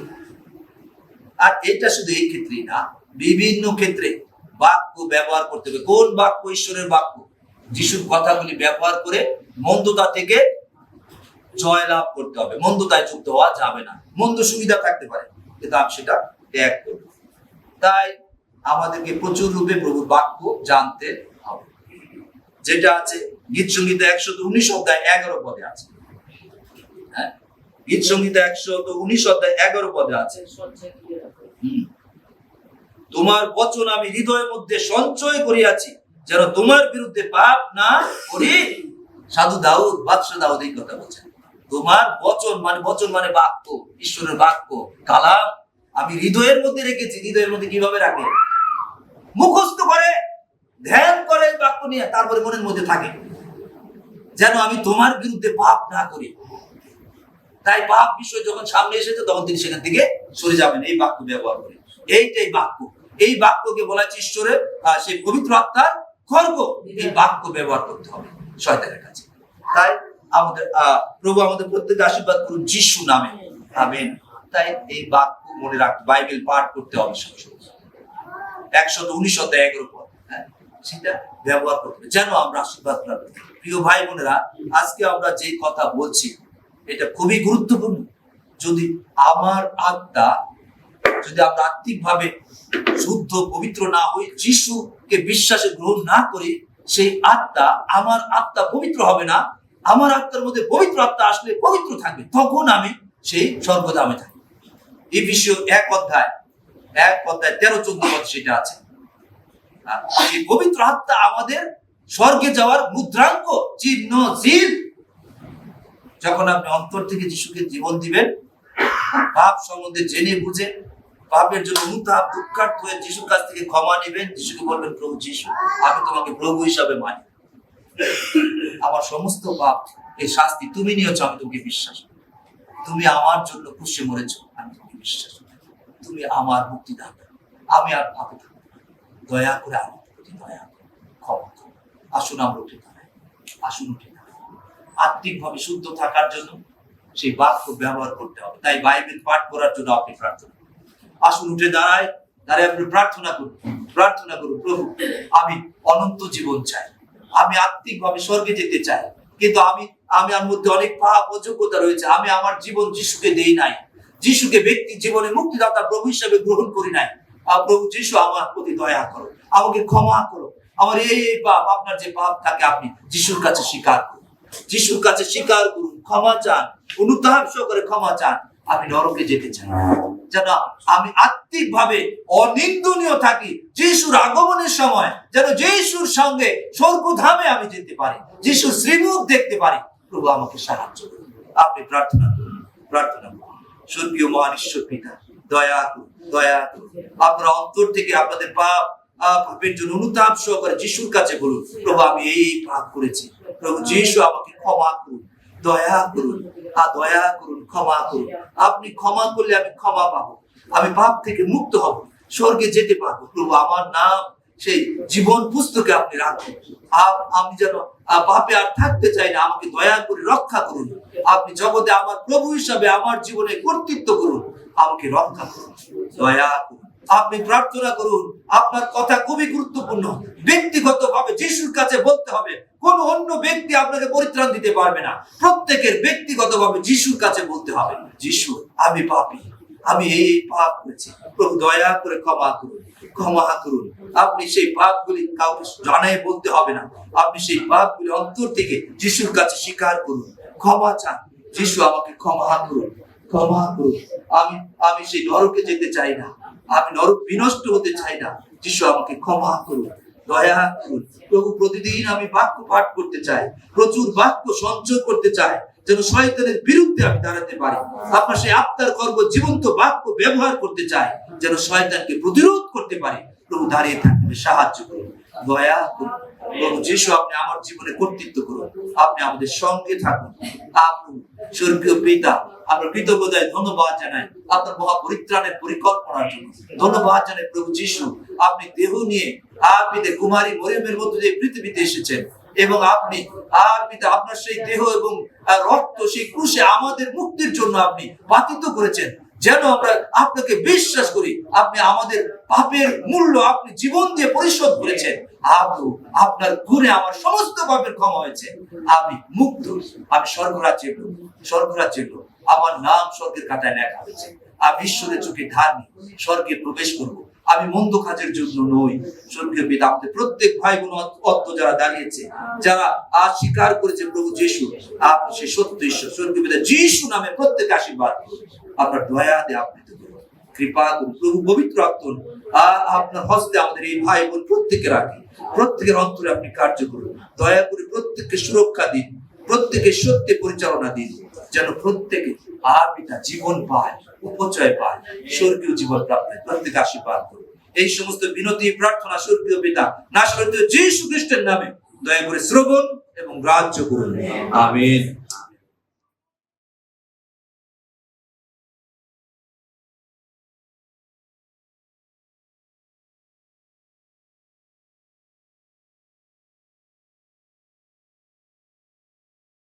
A: আর এটা শুধু এই ক্ষেত্রেই না, বিভিন্ন ক্ষেত্রে বাক্য ব্যবহার করতে হবে। কোন বাক্য? ঈশ্বরের বাক্য। যিশুর কথাগুলি ব্যবহার করে মন্দতা থেকে জয়লাভ করতে হবে। মন্দতায় যুক্ত হওয়া যাবে না। মন্দ সুবিধা থাকতে পারে, কিন্তু আমি সেটা ত্যাগ করব। তাই আমাদেরকে প্রচুর রূপে প্রভুর বাক্য জানতে হবে। যেটা আছে গীত সংহিতা 119:11 আছে। হ্যাঁ, গীত সংহিতা 119:11 আছে। তোমার বচন আমি হৃদয়ের মধ্যে সঞ্চয় করিয়াছি, যেন তোমার বিরুদ্ধে পাপ না করি। সাধু দাউদ, বাদশাহ দাউদ এই কথা বলছেন, তোমার বচন মানে বাক্য, ঈশ্বরের বাক্য, কালাম আমি হৃদয়ের মধ্যে রেখেছি। হৃদয়ের মধ্যে কিভাবে রাখে? মুখস্থ করে, ধ্যান করে বাক্য নিয়ে, তারপরে মনের মধ্যে থাকে, যেন আমি তোমার বিরুদ্ধে পাপ না করি। তাই পাপ বিষয় যখন সামনে এসেছে তখন তিনি সেখান থেকে সরে যাবেন এই বাক্য ব্যবহার করে। এইটাই বাক্য, এই বাক্যকে বলা হচ্ছে ঈশ্বরের সেই পবিত্র আত্মার খড়গ। এই বাক্য ব্যবহার করতে হবে শয়তানের কাছে। তাই আমাদের প্রভু আমাদের প্রত্যেককে আশীর্বাদ করুন যিশু নামে, আমেন। তাই এই বাক্য মনে রাখতে, বাইবেল পাঠ করতে হবে সবসময় 119-11 পর, সেটা ব্যবহার করতে হবে যেন আমরা আশীর্বাদ প্রাপ্ত। প্রিয় ভাই বোনেরা, আজকে আমরা যে কথা বলছি এটা খুবই গুরুত্বপূর্ণ। যদি আমার আত্মা, যদি আমরা আত্মিকভাবে শুদ্ধ পবিত্র না হই, যিশুকে বিশ্বাসে গ্রহণ না করি, সেই আত্মা, আমার আত্মা পবিত্র হবে না। আমার আত্মার মধ্যে পবিত্র আত্মা আসলে পবিত্র থাকবে, তখন আমি সেই স্বর্গধামে থাকবো। এই বিষয় 1 অধ্যায় 13-14 সেটা আছে। এই পবিত্র আত্মা আমাদের স্বর্গে যাওয়ার মুদ্রাঙ্ক, চিহ্ন, সিল। যখন আপনি অন্তর থেকে যিশুকে জীবন দিবেন, পাপ সম্বন্ধে জেনে বুঝে পাপের জন্য অনুতাপ দুঃখার্থ হয়ে যিশুর কাছ থেকে ক্ষমা নেবেন, যিশুকে বলবেন, প্রভু যিশু, আমি তোমাকে প্রভু হিসাবে মানি, আমার সমস্ত পাপ এই শাস্তি তুমি নিয়েছো, আমি তোমাকে বিশ্বাস করি, তুমি আমার জন্য ক্রুশে মরেছো, আমি তোমাকে বিশ্বাস করি, তুমি আমার মুক্তিদাতা, আমি আর পাপে থাকবো, দয়া করে আমার প্রতি দয়া করো, ক্ষমা করো। আসুন আমরা উঠে দাঁড়াই, আসুন উঠে দাঁড়াই। আত্মিকভাবে শুদ্ধ থাকার জন্য সেই বাক্য ব্যবহার করতে হবে। তাই বাইবেল পাঠ করার জন্য আপনি প্রার্থনা, আসুন উঠে দাঁড়ায় আপনি প্রার্থনা করুন, প্রভু আমি অনন্ত জীবন চাই, আমি আত্মিকভাবে স্বর্গে যেতে চাই, কিন্তু আমার মধ্যে অনেক পাপ অযোগ্যতা রয়েছে, আমি আমার জীবন যিশুকে দেই নাই, যিশুকে ব্যক্তি জীবনে মুক্তিদাতা প্রভু হিসেবে গ্রহণ করি নাই। প্রভু যিশু, আমার প্রতি দয়া করো, আমাকে ক্ষমা করো, আমার এই পাপ, আপনার যে পাপ থাকে আপনি যিশুর কাছে স্বীকার করুন, যিশুর কাছে স্বীকার করুন, ক্ষমা চান, অনুতাপ সহকারে ক্ষমা চান। আমি নরকে যেতে চাই, যেন আমি আত্মিকভাবে অনিন্দনীয় থাকি, যিশুর আগমনের সময় যেন যিশুর সঙ্গে স্বর্গধামে আমি যেতে পারি, যিশুর শ্রীমুখ দেখতে পারি। প্রভু আমাকে সাহায্য করুন। আপনি প্রার্থনা করুন। স্বর্গীয় মহান ঈশ্বর পিতা, দয়া করুন, আপনারা অন্তর থেকে আপনাদের পাপের জন্য অনুতাপ সহকারে যিশুর কাছে বলুন, প্রভু আমি এই পাপ করেছি, প্রভু যিশু আমাকে ক্ষমা করুন, দয়া করুন, ক্ষমা করুন। আপনি ক্ষমা করলে আমি ক্ষমা পাবো, আমি পাপ থেকে মুক্ত হব, স্বর্গে যেতে পারবো। প্রভু আমার নাম সেই জীবন পুস্তকে আপনি রাখুন। আমি যেন পাপে আর থাকতে চাই না, আমাকে দয়া করে রক্ষা করুন। আপনি জগতে আমার প্রভু হিসাবে আমার জীবনে কর্তৃত্ব করুন, আমাকে রক্ষা করুন, দয়া করুন। আপনি প্রার্থনা করুন। আপনার কথা খুবই গুরুত্বপূর্ণ। ব্যক্তিগতভাবে যিশুর কাছে বলতে হবে, কোন অন্য ব্যক্তি আপনাকে পরিত্রাণ দিতে পারবে না। প্রত্যেকের ব্যক্তিগতভাবে যিশুর কাছে বলতে হবে, যিশু আমি পাপী, আমি এই পাপ করেছি, প্রভু দয়া করে ক্ষমা করুন। আপনি সেই পাপগুলি কাউকে জানাই বলতে হবে না, আপনি সেই পাপগুলি অন্তর থেকে যিশুর কাছে স্বীকার করুন, ক্ষমা চান, যিশু আমাকে ক্ষমা করুন। আমি সেই নরকে যেতে চাই না, আমি নরক বিনষ্ট হতে চাই না, যিশু আমাকে ক্ষমা করুন, দয়া করুন। প্রভু প্রতিদিন আমি বাক্য পাঠ করতে চাই, প্রচুর বাক্য সঞ্চয় করতে চাই, যেন শয়তানের বিরুদ্ধে আমি দাঁড়াতে পারি। আপনার সেই আত্মার খড়গ জীবন্ত বাক্য ব্যবহার করতে চাই, যেন শয়তানকে প্রতিরোধ করতে পারি। প্রভু দাঁড়িয়ে থাকবে, সাহায্য করুন, দয়া করুন। প্রভু যিশু আপনি আমার জীবনে কর্তৃত্ব করুন, আপনি আমাদের সঙ্গে থাকুন। আপনি স্বর্গীয় পিতা, আমরা কৃতজ্ঞতায় ধন্যবাদ জানাই আপনার মহাপরিত্রাণের পরিকল্পনার জন্য। ধন্যবাদ জানাই প্রভু যিশু, আপনি দেহ নিয়ে আপনি কুমারী মরিয়মের মধ্যে দিয়ে পৃথিবীতে এসেছেন, এবং আপনি আপনার সেই দেহ এবং রক্ত সেই ক্রুশে আমাদের মুক্তির জন্য আপনি পাতিত করেছেন, যেন আমরা আপনাকে বিশ্বাস করি। আপনি আমাদের পাপের মূল্য আপনি জীবন দিয়ে পরিশোধ করেছেন। আপনার গুণে আমার সমস্ত পাপের ক্ষমা হয়েছে, আমি মুক্ত, আমি স্বর্গরাজ্যের লোক, আমার নাম স্বর্গের খাতায় লেখা হয়েছে। আমি ঈশ্বরের চোখে ধার্মিক, স্বর্গে প্রবেশ করব, আমি মন্দ কাজের জন্য নই। স্বর্গীয় পিতা, আমাদের প্রত্যেক ভাই বোন যারা দাঁড়িয়েছে, যারা আজ স্বীকার করেছে প্রভু যিশু আপনি সেই সত্য ঈশ্বর, স্বর্গীয় পিতা যিশু নামে প্রত্যেক আশীর্বাদ আপনার দয়া দিয়ে আপ্লিত করুন। কৃপা করুন প্রভু। পবিত্র আত্মন আপনার হস্তে আমাদের এই ভাই বোন প্রত্যেকে রাখি, প্রত্যেকের অন্তরে আপনি কার্য করুন, দয়া করে প্রত্যেককে সুরক্ষা দিন, প্রত্যেকের সত্যে পরিচালনা দিন, যেন প্রত্যেকে পিতা জীবন পায়, উপচয় পায়, স্বর্গীয় জীবন প্রাপ্তি প্রত্যেকে আশীর্বাদ করুন। এই সমস্ত বিনতি প্রার্থনা স্বর্গীয় পিতা নাসরীয় যীশু খ্রিস্টের নামে দয়া করে শ্রবণ এবং গ্রাহ্য করুন। আমিন।